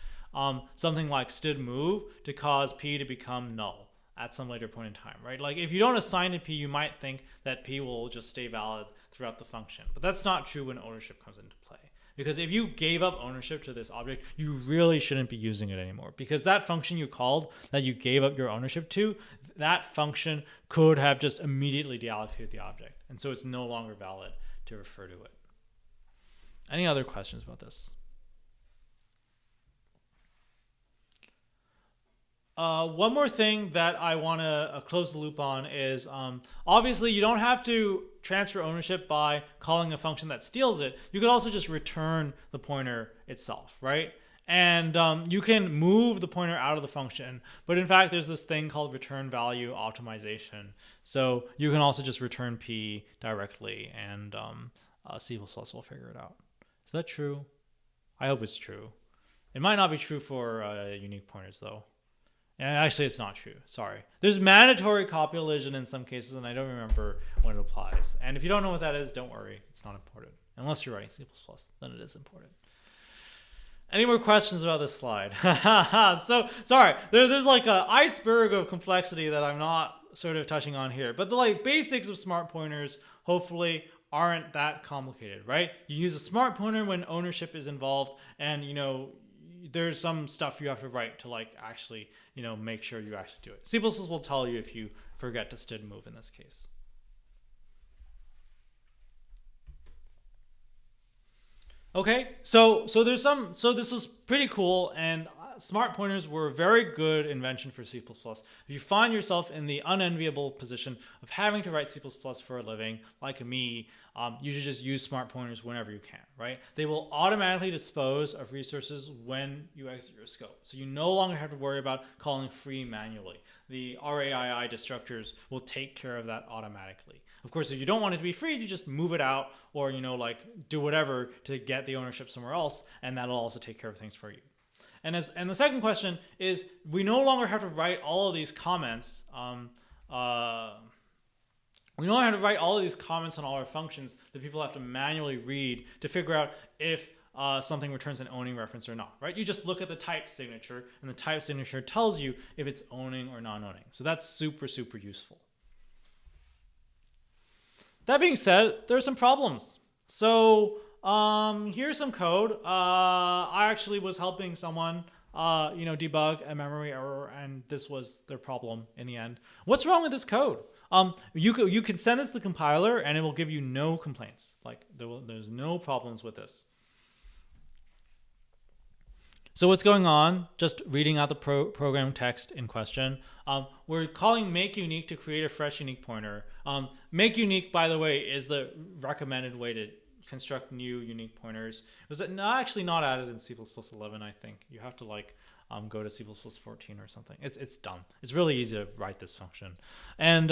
something like std_move to cause p to become null at some later point in time, right? Like if you don't assign to p, you might think that p will just stay valid throughout the function, but that's not true when ownership comes into play. Because if you gave up ownership to this object, you really shouldn't be using it anymore. Because that function you called that you gave up your ownership to, that function could have just immediately deallocated the object. And so it's no longer valid to refer to it. Any other questions about this? One more thing that I want to close the loop on is obviously you don't have to transfer ownership by calling a function that steals it. You could also just return the pointer itself, right? And you can move the pointer out of the function, but in fact there's this thing called return value optimization. So you can also just return p directly, and C++ will figure it out. Is that true? I hope it's true. It might not be true for unique pointers though. And actually, it's not true. Sorry. There's mandatory copy elision in some cases, and I don't remember when it applies. And if you don't know what that is, don't worry. It's not important. Unless you're writing C++, then it is important. Any more questions about this slide? So, sorry. There's like an iceberg of complexity that I'm not sort of touching on here. But the like basics of smart pointers hopefully aren't that complicated, right? You use a smart pointer when ownership is involved, and there's some stuff you have to write to like actually make sure you actually do it. C++ will tell you if you forget to std move in this case. Okay, so this was pretty cool, and smart pointers were a very good invention for C++. If you find yourself in the unenviable position of having to write C++ for a living, like me, you should just use smart pointers whenever you can, right? They will automatically dispose of resources when you exit your scope. So you no longer have to worry about calling free manually. The RAII destructors will take care of that automatically. Of course, if you don't want it to be free, you just move it out or, do whatever to get the ownership somewhere else, and that'll also take care of things for you. And the second question is, we no longer have to write all of these comments. We no longer have to write all of these comments on all our functions that people have to manually read to figure out if something returns an owning reference or not, right? You just look at the type signature, and the type signature tells you if it's owning or non-owning. So that's super, super useful. That being said, there are some problems. So here's some code. I actually was helping someone, debug a memory error, and this was their problem in the end. What's wrong with this code? You can send it to the compiler, and it will give you no complaints. Like there's no problems with this. So what's going on? Just reading out the program text in question. We're calling make unique to create a fresh unique pointer. Make unique, by the way, is the recommended way to construct new unique pointers. Was it actually not added in C++ 11? I think you have to go to C++ 14 or something. It's dumb. It's really easy to write this function, and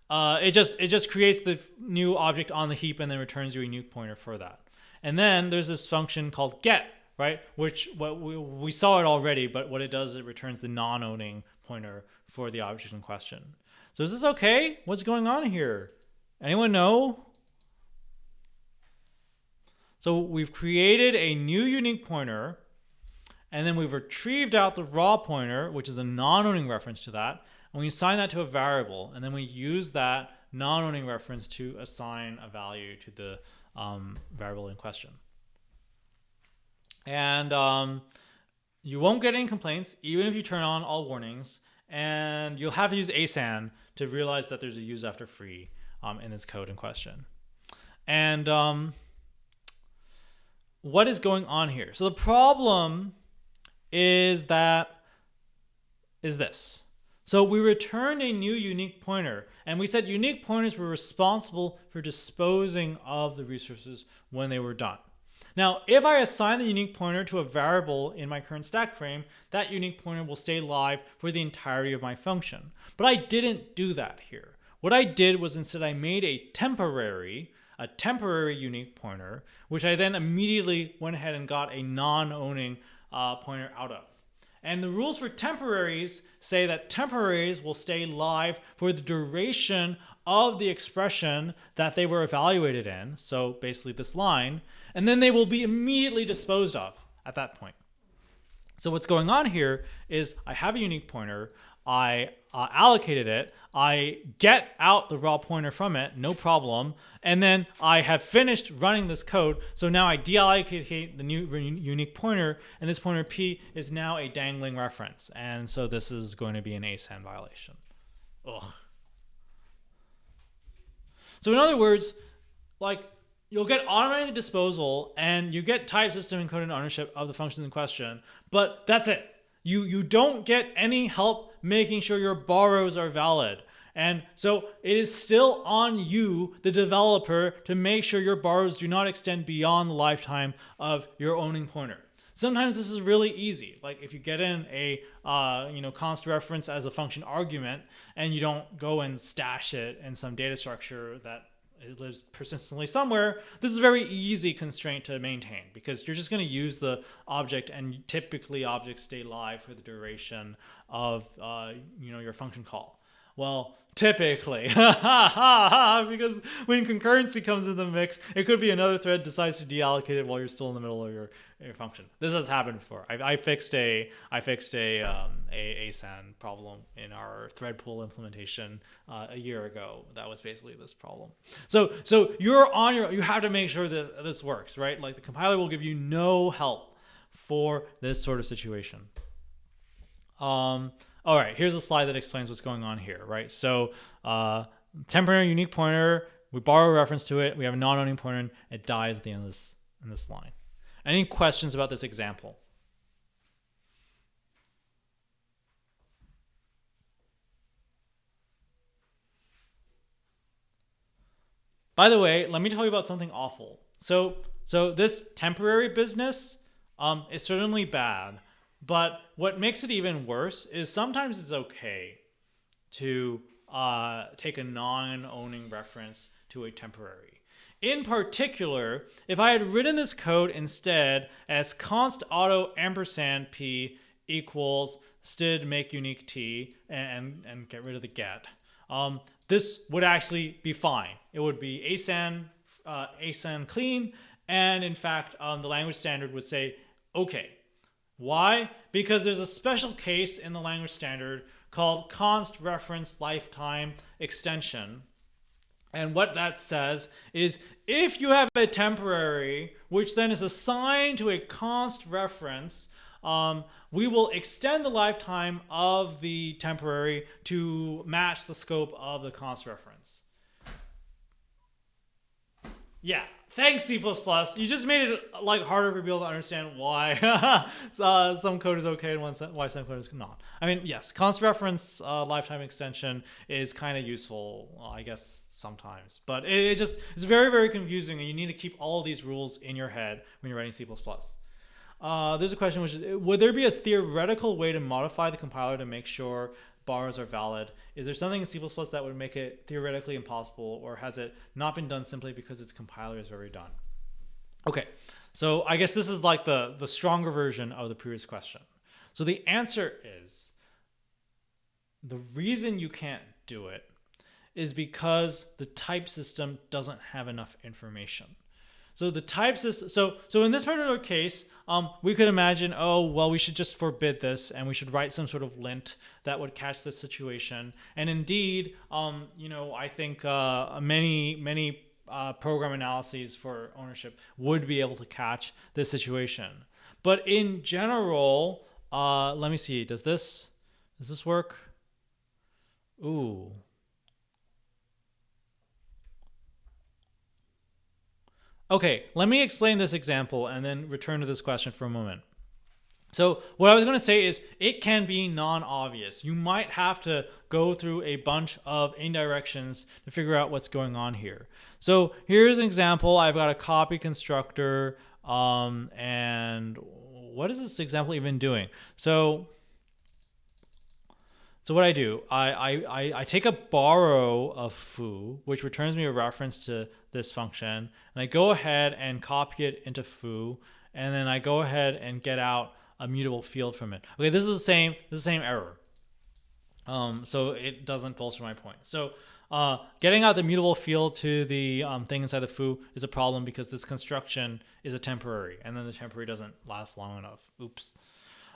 it just creates the new object on the heap and then returns you a unique pointer for that. And then there's this function called get, right? Which we saw it already, but what it does is it returns the non-owning pointer for the object in question. So is this okay? What's going on here? Anyone know? So we've created a new unique pointer, and then we've retrieved out the raw pointer, which is a non-owning reference to that, and we assign that to a variable, and then we use that non-owning reference to assign a value to the variable in question. And you won't get any complaints, even if you turn on all warnings, and you'll have to use asan to realize that there's a use after free in this code in question. And what is going on here? So the problem is this. So we returned a new unique pointer, and we said unique pointers were responsible for disposing of the resources when they were done. Now, if I assign the unique pointer to a variable in my current stack frame, that unique pointer will stay live for the entirety of my function. But I didn't do that here. What I did was instead I made a temporary unique pointer, which I then immediately went ahead and got a non-owning pointer out of. And the rules for temporaries say that temporaries will stay live for the duration of the expression that they were evaluated in, so basically this line, and then they will be immediately disposed of at that point. So what's going on here is I have a unique pointer, I allocated it, I get out the raw pointer from it, no problem, and then I have finished running this code, so now I deallocate the new unique pointer, and this pointer p is now a dangling reference, and so this is going to be an asan violation. Ugh. So in other words, you'll get automatic disposal and you get type system encoded ownership of the functions in question, but that's it. You don't get any help making sure your borrows are valid. And so it is still on you, the developer, to make sure your borrows do not extend beyond the lifetime of your owning pointer. Sometimes this is really easy. Like if you get in a const reference as a function argument and you don't go and stash it in some data structure that it lives persistently somewhere, this is a very easy constraint to maintain because you're just going to use the object, and typically objects stay live for the duration of your function call. Well, typically, because when concurrency comes in the mix, it could be another thread decides to deallocate it while you're still in the middle of your function. This has happened before. I fixed a ASAN problem in our thread pool implementation a year ago. That was basically this problem. So you have to make sure that this works, right? Like the compiler will give you no help for this sort of situation. All right, here's a slide that explains what's going on here, right? So temporary unique pointer, we borrow a reference to it, we have a non-owning pointer, it dies at the end of this line. Any questions about this example? By the way, let me tell you about something awful. So this temporary business is certainly bad, but what makes it even worse is sometimes it's okay to take a non-owning reference to a temporary. In particular, if I had written this code instead as const auto ampersand p equals std make unique t and get rid of the get, this would actually be fine. It would be asan clean, and in fact, the language standard would say okay. Why? Because there's a special case in the language standard called const reference lifetime extension. And what that says is if you have a temporary, which then is assigned to a const reference, we will extend the lifetime of the temporary to match the scope of the const reference. Yeah, thanks C++. You just made it like harder for people to understand why some code is okay and why some code is not. I mean, yes, const reference lifetime extension is kind of useful, I guess sometimes, but it's very, very confusing, and you need to keep all of these rules in your head when you're writing C++. There's a question which is, would there be a theoretical way to modify the compiler to make sure borrows are valid? Is there something in C++ that would make it theoretically impossible, or has it not been done simply because its compiler is already done? Okay, so I guess this is like the stronger version of the previous question. So the answer is, the reason you can't do it is because the type system doesn't have enough information. So the type system, so in this particular case, we could imagine, oh, well, we should just forbid this, and we should write some sort of lint that would catch this situation. And indeed, I think many program analyses for ownership would be able to catch this situation. But in general, let me see, does this work? Ooh. Okay, let me explain this example and then return to this question for a moment. So what I was going to say is it can be non-obvious. You might have to go through a bunch of indirections to figure out what's going on here. So here's an example. I've got a copy constructor, and what is this example even doing? So what I do, I take a borrow of foo, which returns me a reference to this function, and I go ahead and copy it into foo, and then I go ahead and get out a mutable field from it. Okay, this is the same error. So it doesn't bolster my point. So getting out the mutable field to the thing inside the foo is a problem because this construction is a temporary, and then the temporary doesn't last long enough. Oops.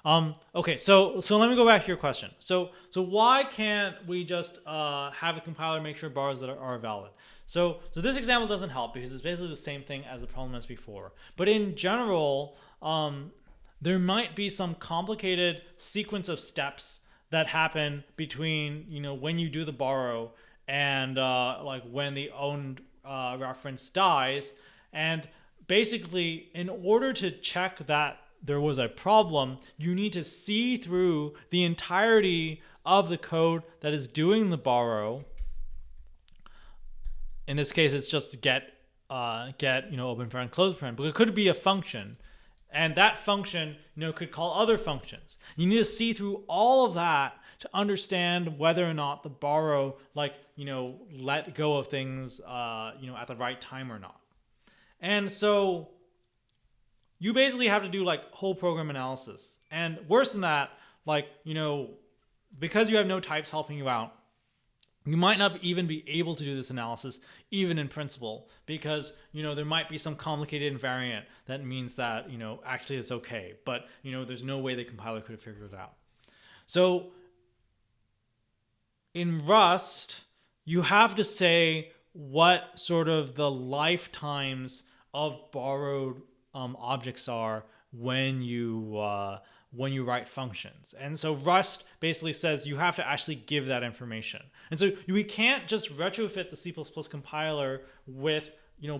Okay, so let me go back to your question. So why can't we just have a compiler make sure borrows that are valid? So this example doesn't help because it's basically the same thing as the problem as before. But in general, there might be some complicated sequence of steps that happen between when you do the borrow and like when the owned reference dies, and basically in order to check that there was a problem, you need to see through the entirety of the code that is doing the borrow. In this case, it's just get open parent, close parent, but it could be a function, and that function could call other functions. You need to see through all of that to understand whether or not the borrow let go of things at the right time or not. And so you basically have to do like whole program analysis. And worse than that, because you have no types helping you out, You might not even be able to do this analysis even in principle, because there might be some complicated invariant that means that actually it's okay, but there's no way the compiler could have figured it out. So in Rust, you have to say what sort of the lifetimes of borrowed objects are when you write functions. And so Rust basically says you have to actually give that information. And so we can't just retrofit the C++ compiler with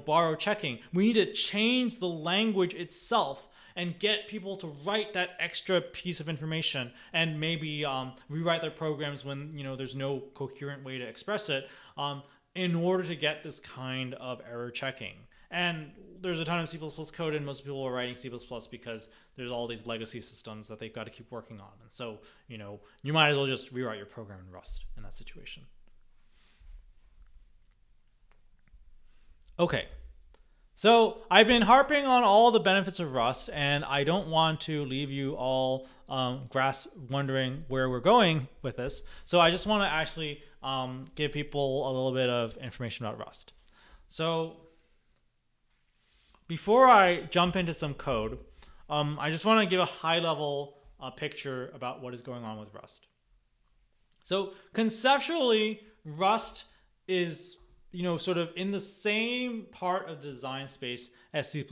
borrow checking. We need to change the language itself and get people to write that extra piece of information, and maybe rewrite their programs when there's no coherent way to express it, in order to get this kind of error checking. And there's a ton of C++ code, and most people are writing C++ because there's all these legacy systems that they've got to keep working on. And so you might as well just rewrite your program in Rust in that situation. Okay. So I've been harping on all the benefits of Rust, and I don't want to leave you all wondering where we're going with this. So I just want to actually give people a little bit of information about Rust. So before I jump into some code, I just want to give a high-level picture about what is going on with Rust. So conceptually, Rust is sort of in the same part of the design space as C++,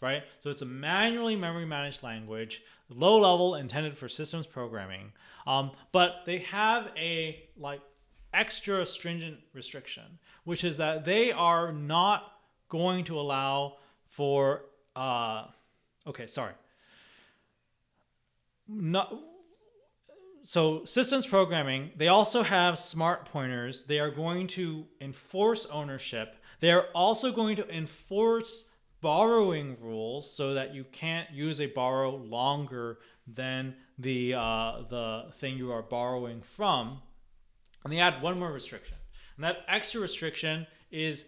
right? So it's a manually memory managed language, low level, intended for systems programming. But they have a extra stringent restriction, which is that they are not going to allow for so systems programming, they also have smart pointers. They are going to enforce ownership. They are also going to enforce borrowing rules so that you can't use a borrow longer than the thing you are borrowing from. And they add one more restriction. And that extra restriction is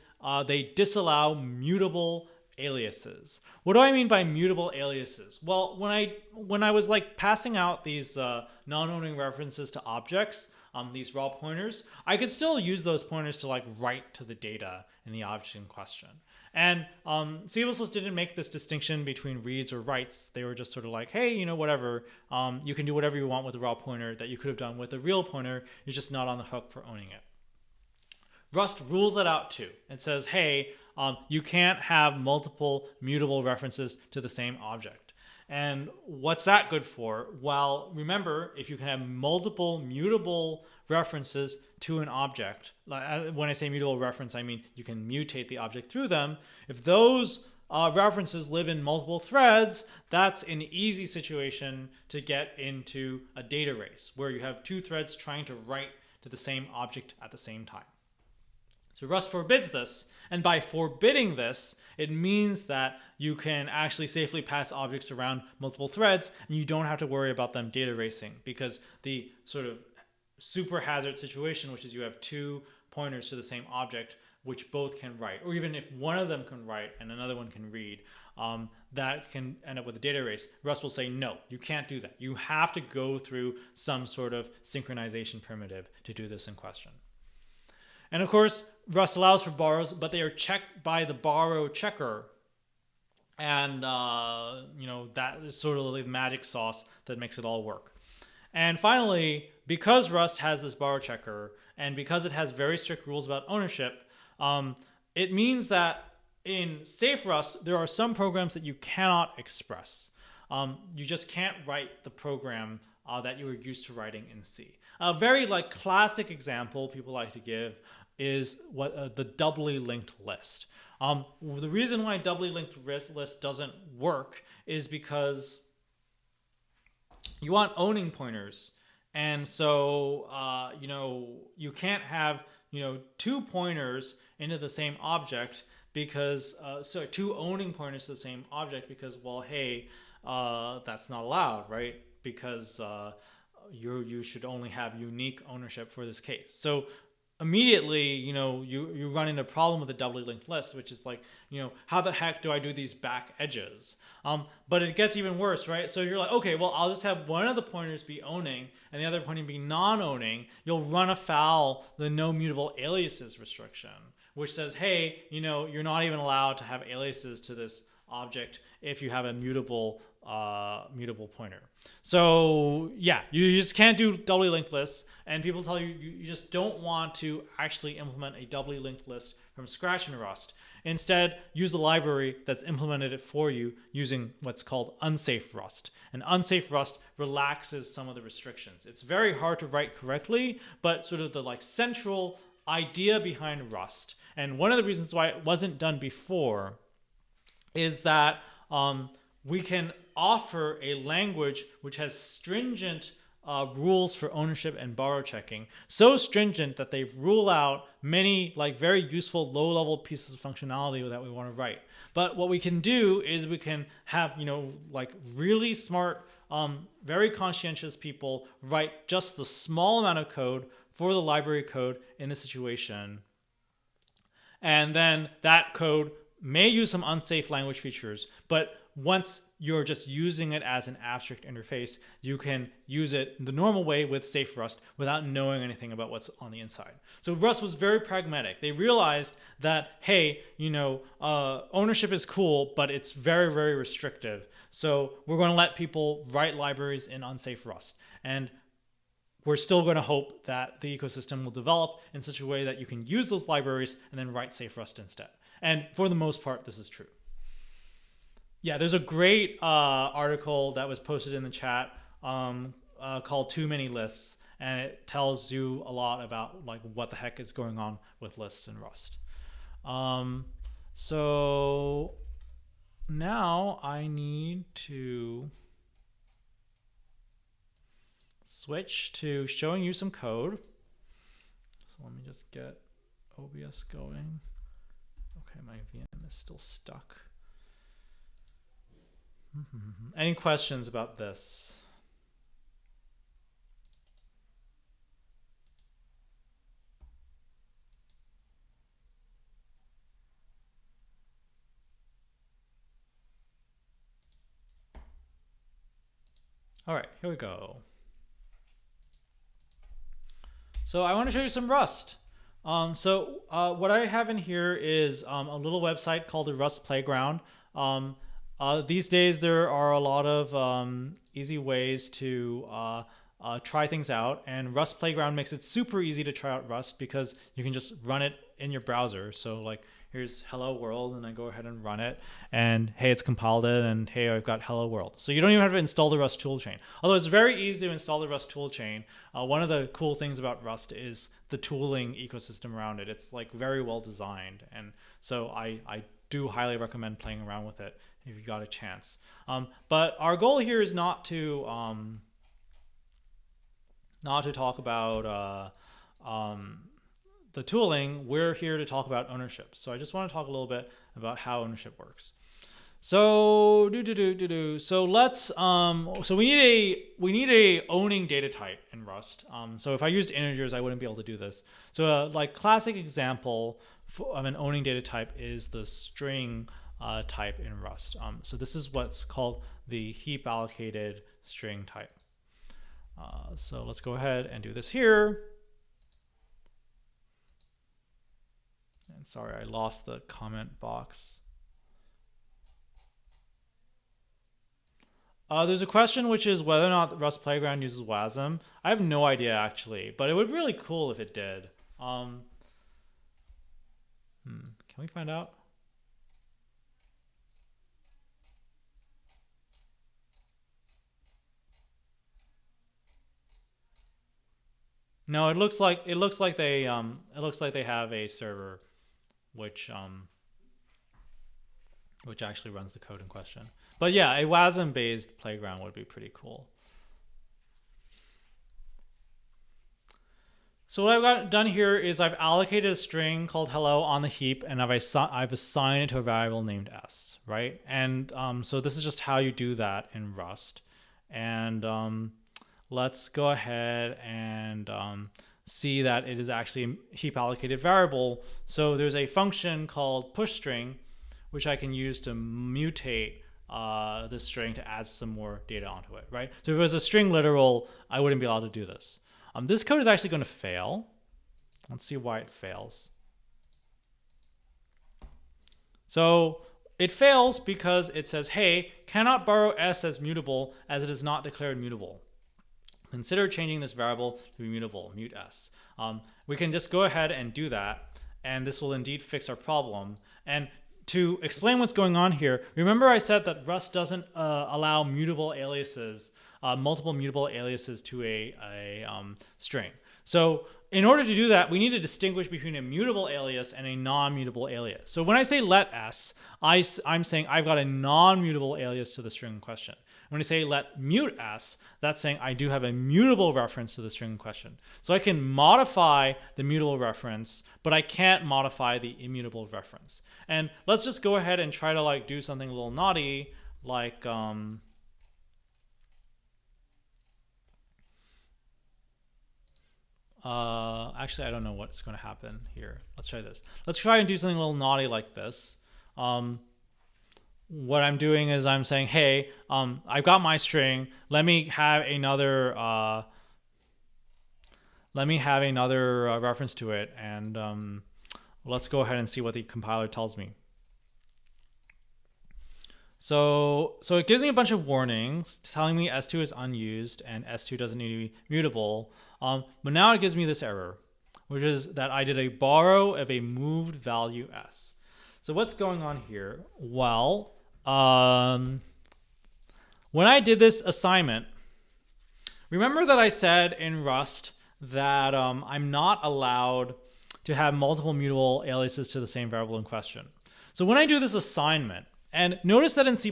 they disallow mutable aliases. What do I mean by mutable aliases? Well, when I was passing out these non-owning references to objects, these raw pointers, I could still use those pointers to write to the data in the object in question. And C++ didn't make this distinction between reads or writes. They were just sort of hey, whatever, you can do whatever you want with a raw pointer that you could have done with a real pointer. You're just not on the hook for owning it. Rust rules that out too. It says, hey, you can't have multiple mutable references to the same object. And what's that good for? Well, remember, if you can have multiple mutable references to an object, when I say mutable reference, I mean you can mutate the object through them. If those references live in multiple threads, that's an easy situation to get into a data race where you have two threads trying to write to the same object at the same time. So Rust forbids this, and by forbidding this, it means that you can actually safely pass objects around multiple threads, and you don't have to worry about them data racing, because the sort of super hazard situation, which is you have two pointers to the same object, which both can write, or even if one of them can write and another one can read, that can end up with a data race. Rust will say, no, you can't do that. You have to go through some sort of synchronization primitive to do this in question. And of course, Rust allows for borrows, but they are checked by the borrow checker. And, that is sort of the magic sauce that makes it all work. And finally, because Rust has this borrow checker, and because it has very strict rules about ownership, it means that in safe Rust, there are some programs that you cannot express. You just can't write the program that you were used to writing in C. A very classic example people like to give is what the doubly linked list. The reason why doubly linked list doesn't work is because you want owning pointers, and so you can't have two pointers into the same object because two owning pointers to the same object because, well, hey, that's not allowed, right? Because you should only have unique ownership for this case. So immediately, you run into a problem with a doubly linked list, which is like, how the heck do I do these back edges? But it gets even worse, right? So you're like, okay, well, I'll just have one of the pointers be owning and the other pointer be non-owning. You'll run afoul the no mutable aliases restriction, which says, hey, you're not even allowed to have aliases to this object if you have a mutable pointer. So yeah, you just can't do doubly linked lists, and people tell you just don't want to actually implement a doubly linked list from scratch in Rust. Instead, use a library that's implemented it for you using what's called unsafe Rust. And unsafe Rust relaxes some of the restrictions. It's very hard to write correctly, but sort of the like central idea behind Rust, and one of the reasons why it wasn't done before, is that we can offer a language which has stringent rules for ownership and borrow checking, so stringent that they rule out many like very useful low-level pieces of functionality that we want to write. But what we can do is we can have like really smart, very conscientious people write just the small amount of code for the library code in the situation, and then that code may use some unsafe language features, but once you're just using it as an abstract interface, you can use it the normal way with safe Rust without knowing anything about what's on the inside. So Rust was very pragmatic. They realized that, hey, ownership is cool, but it's very, very restrictive. So we're going to let people write libraries in unsafe Rust. And we're still going to hope that the ecosystem will develop in such a way that you can use those libraries and then write safe Rust instead. And for the most part, this is true. Yeah, there's a great article that was posted in the chat called Too Many Lists, and it tells you a lot about like what the heck is going on with lists in Rust. So now I need to switch to showing you some code. So let me just get OBS going. Okay, my VM is still stuck. Any questions about this? All right, here we go. So I want to show you some Rust. What I have in here is a little website called the Rust Playground. These days, there are a lot of easy ways to try things out, and Rust Playground makes it super easy to try out Rust because you can just run it in your browser. So like, here's hello world, and I go ahead and run it, and hey, it's compiled it, and hey, I've got hello world. So you don't even have to install the Rust toolchain. Although it's very easy to install the Rust toolchain. One of the cool things about Rust is the tooling ecosystem around it. It's like very well designed, and so I do highly recommend playing around with it if you got a chance. But our goal here is not to talk about the tooling. We're here to talk about ownership. So I just want to talk a little bit about how ownership works. So So let's so we need a owning data type in Rust. So if I used integers, I wouldn't be able to do this. So like classic example of an owning data type is the string type in Rust. So this is what's called the heap allocated string type. So let's go ahead and do this here. And sorry, I lost the comment box. There's a question which is whether or not the Rust Playground uses WASM. I have no idea actually, but it would be really cool if it did. Can we find out? No, it looks like they have a server which actually runs the code in question. But yeah, a WASM based playground would be pretty cool. So what I've done here is I've allocated a string called hello on the heap, and I've assigned it to a variable named s, right? And so this is just how you do that in Rust. And let's go ahead and see that it is actually a heap allocated variable. So there's a function called pushString, which I can use to mutate this string to add some more data onto it, right? So if it was a string literal, I wouldn't be allowed to do this. This code is actually going to fail. Let's see why it fails. So it fails because it says, hey, cannot borrow s as mutable as it is not declared mutable. Consider changing this variable to be mutable, mute s. We can just go ahead and do that, and this will indeed fix our problem. And to explain what's going on here, remember I said that Rust doesn't allow mutable aliases, multiple mutable aliases to a string. So in order to do that, we need to distinguish between a mutable alias and a non-mutable alias. So when I say let s, I'm saying I've got a non-mutable alias to the string in question. When I say let mute s, that's saying I do have a mutable reference to the string in question. So I can modify the mutable reference, but I can't modify the immutable reference. And let's just go ahead and try to like do something a little naughty, like actually, I don't know what's going to happen here. Let's try this. Let's try and do something a little naughty like this. What I'm doing is I'm saying, hey, I've got my string. Let me have another reference to it, and let's go ahead and see what the compiler tells me. So it gives me a bunch of warnings telling me S2 is unused and S2 doesn't need to be mutable. But now it gives me this error, which is that I did a borrow of a moved value S. So what's going on here? Well, when I did this assignment, remember that I said in Rust that I'm not allowed to have multiple mutable aliases to the same variable in question. So when I do this assignment, and notice that in C++,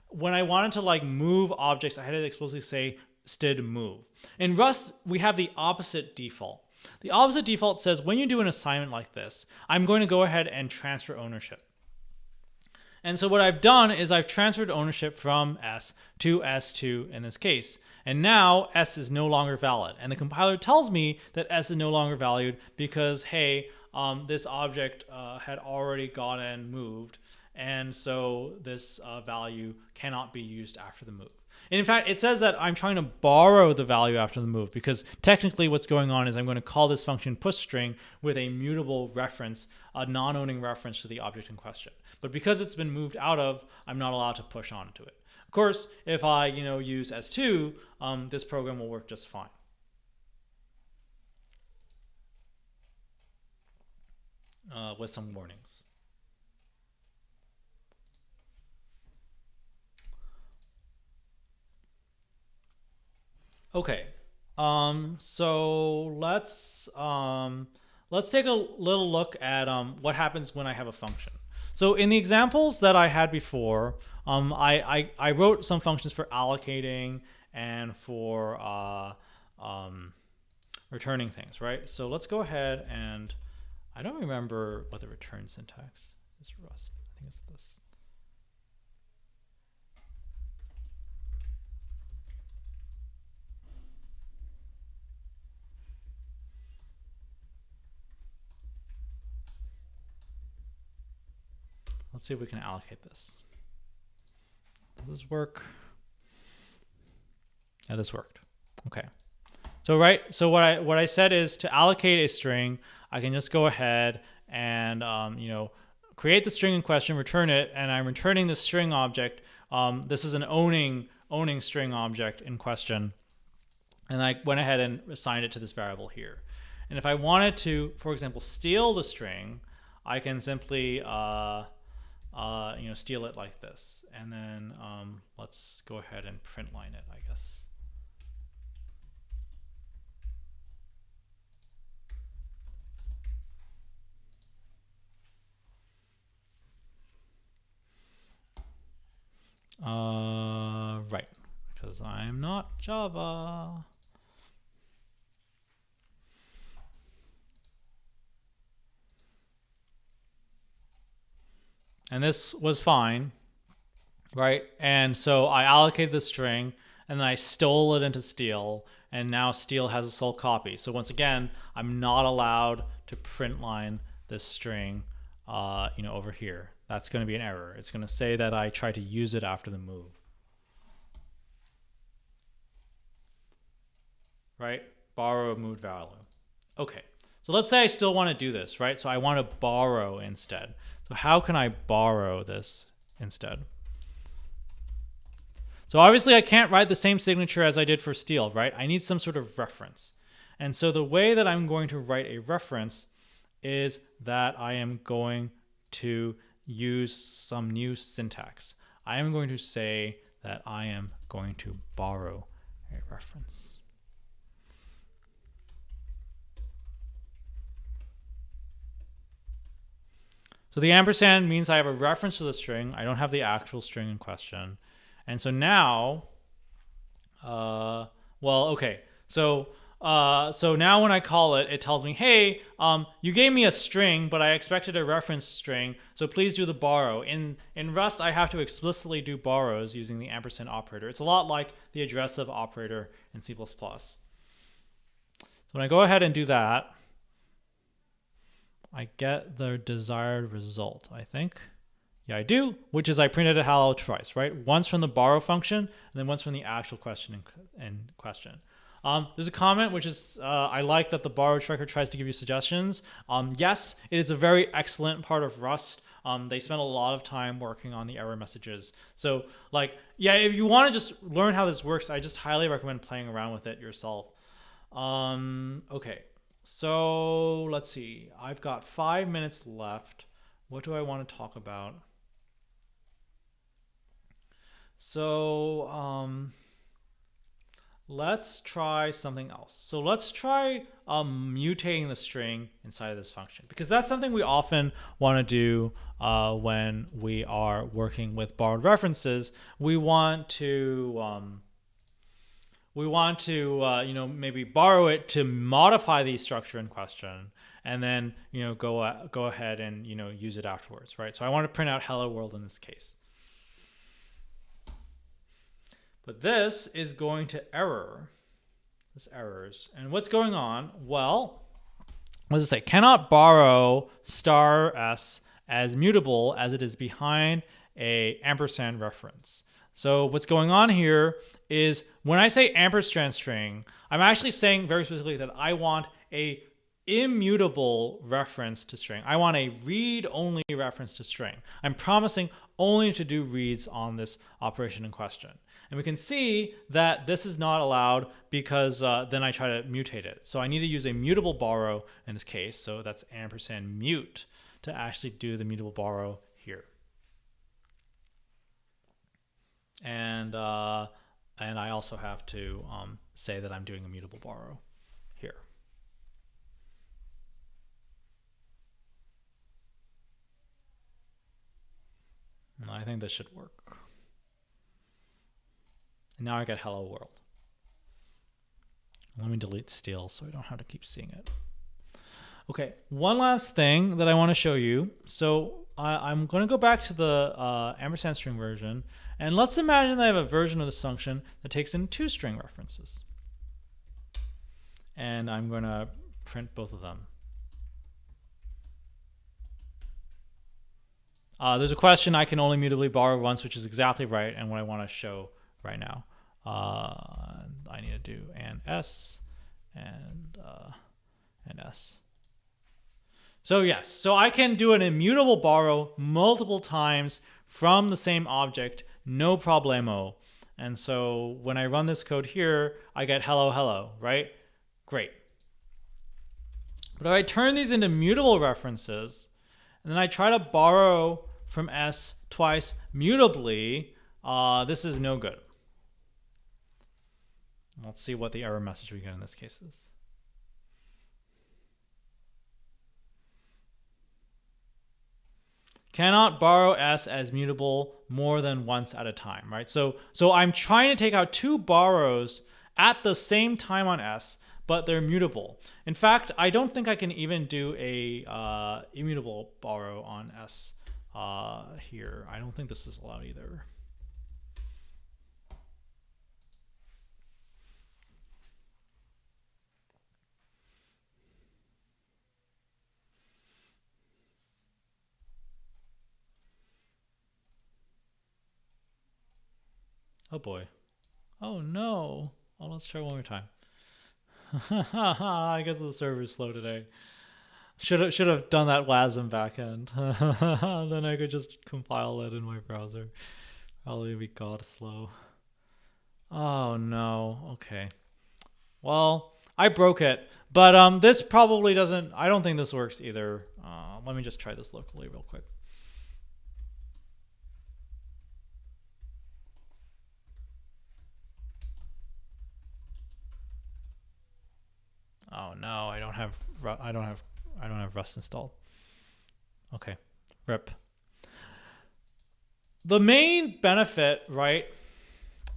when I wanted to like move objects, I had to explicitly say std move. In Rust, we have the opposite default. The opposite default says when you do an assignment like this, I'm going to go ahead and transfer ownership. And so what I've done is I've transferred ownership from S to S2 in this case. And now S is no longer valid. And the compiler tells me that S is no longer valued because, hey, this object had already gotten moved. And so this value cannot be used after the move. And in fact, it says that I'm trying to borrow the value after the move because technically what's going on is I'm going to call this function pushString with a mutable reference, a non-owning reference to the object in question. But because it's been moved out of, I'm not allowed to push onto it. Of course, if I use S2, this program will work just fine. With some warnings. Okay, so let's take a little look at what happens when I have a function. So in the examples that I had before, I wrote some functions for allocating and for returning things, right? So let's go ahead and I don't remember what the return syntax is for Rust. I think it's this. Let's see if we can allocate this. Does this work? Yeah, this worked. Okay. So what I said is to allocate a string, I can just go ahead and create the string in question, return it, and I'm returning the string object. This is an owning string object in question, and I went ahead and assigned it to this variable here. And if I wanted to, for example, steal the string, I can simply steal it like this, and then let's go ahead and print line it, I guess. Right, because I'm not Java. And this was fine, right? And so I allocated the string, and then I stole it into steal, and now Steele has a sole copy. So once again, I'm not allowed to print line this string, over here. That's going to be an error. It's going to say that I tried to use it after the move. Right? Borrow a moved value. Okay. So let's say I still want to do this, right? So I want to borrow instead. So how can I borrow this instead? So obviously I can't write the same signature as I did for Steele, right? I need some sort of reference. And so the way that I'm going to write a reference is that I am going to use some new syntax. I am going to say that I am going to borrow a reference. So the ampersand means I have a reference to the string. I don't have the actual string in question. And so now, okay. So now when I call it, it tells me, hey, you gave me a string, but I expected a reference string, so please do the borrow. In Rust, I have to explicitly do borrows using the ampersand operator. It's a lot like the addressive operator in C++. So when I go ahead and do that, I get the desired result, I think. Yeah, I do, which is I printed a hello twice, right? Once from the borrow function, and then once from the actual question in question. There's a comment which is, I like that the borrow tracker tries to give you suggestions. Yes, it is a very excellent part of Rust. They spend a lot of time working on the error messages. So if you want to just learn how this works, I just highly recommend playing around with it yourself. Okay. So let's see. I've got 5 minutes left. What do I want to talk about? So let's try something else. So let's try mutating the string inside of this function, because that's something we often want to do when we are working with borrowed references. We want to maybe borrow it to modify the structure in question, and then go ahead and use it afterwards, right? So I want to print out hello world in this case. But this is going to error. This errors. And what's going on? Well, what does it say? Cannot borrow star s as mutable as it is behind a ampersand reference. So what's going on here is when I say ampersand string, I'm actually saying very specifically that I want a immutable reference to string. I want a read-only reference to string. I'm promising only to do reads on this operation in question. And we can see that this is not allowed because then I try to mutate it. So I need to use a mutable borrow in this case. So that's ampersand mute to actually do the mutable borrow here. And I also have to say that I'm doing a mutable borrow here. And I think this should work. And now I get hello world. Let me delete Steele so I don't have to keep seeing it. Okay, one last thing that I want to show you. So I'm going to go back to the ampersand string version, and let's imagine that I have a version of this function that takes in 2 string references. And I'm going to print both of them. There's a question I can only mutably borrow once, which is exactly right, and what I want to show right now. I need to do an s and s. So yes, so I can do an immutable borrow multiple times from the same object, no problemo. And so when I run this code here, I get hello, hello, right? Great. But if I turn these into mutable references, and then I try to borrow from S twice mutably, this is no good. Let's see what the error message we get in this case is. Cannot borrow S as mutable more than once at a time, right? So I'm trying to take out 2 borrows at the same time on S, but they're mutable. In fact, I don't think I can even do a immutable borrow on S here. I don't think this is allowed either. Oh boy. Oh no. Oh, let's try one more time. I guess the server's slow today. Should have done that WASM backend. Then I could just compile it in my browser. Probably be god slow. Oh no. Okay. Well, I broke it, but this probably doesn't. I don't think this works either. Let me just try this locally real quick. Oh no, I don't have Rust installed. Okay, rip. The main benefit, right,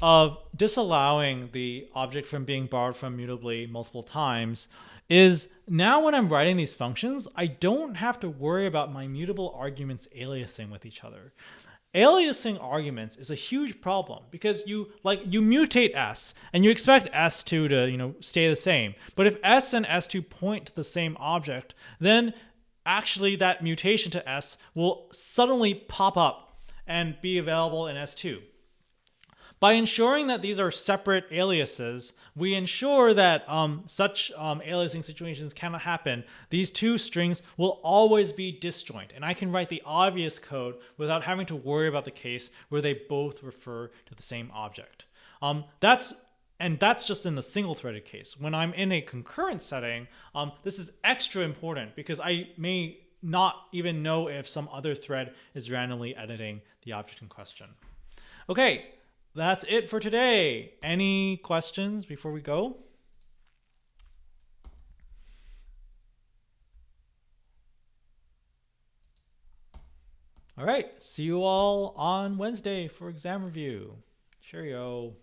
of disallowing the object from being borrowed from mutably multiple times is now when I'm writing these functions, I don't have to worry about my mutable arguments aliasing with each other. Aliasing arguments is a huge problem because you mutate s and you expect s2 to stay the same. But if s and s2 point to the same object, then actually that mutation to s will suddenly pop up and be available in s2. By ensuring that these are separate aliases, we ensure that such aliasing situations cannot happen. These two strings will always be disjoint, and I can write the obvious code without having to worry about the case where they both refer to the same object. That's just in the single-threaded case. When I'm in a concurrent setting, this is extra important because I may not even know if some other thread is randomly editing the object in question. Okay, that's it for today. Any questions before we go? All right. See you all on Wednesday for exam review. Cheerio.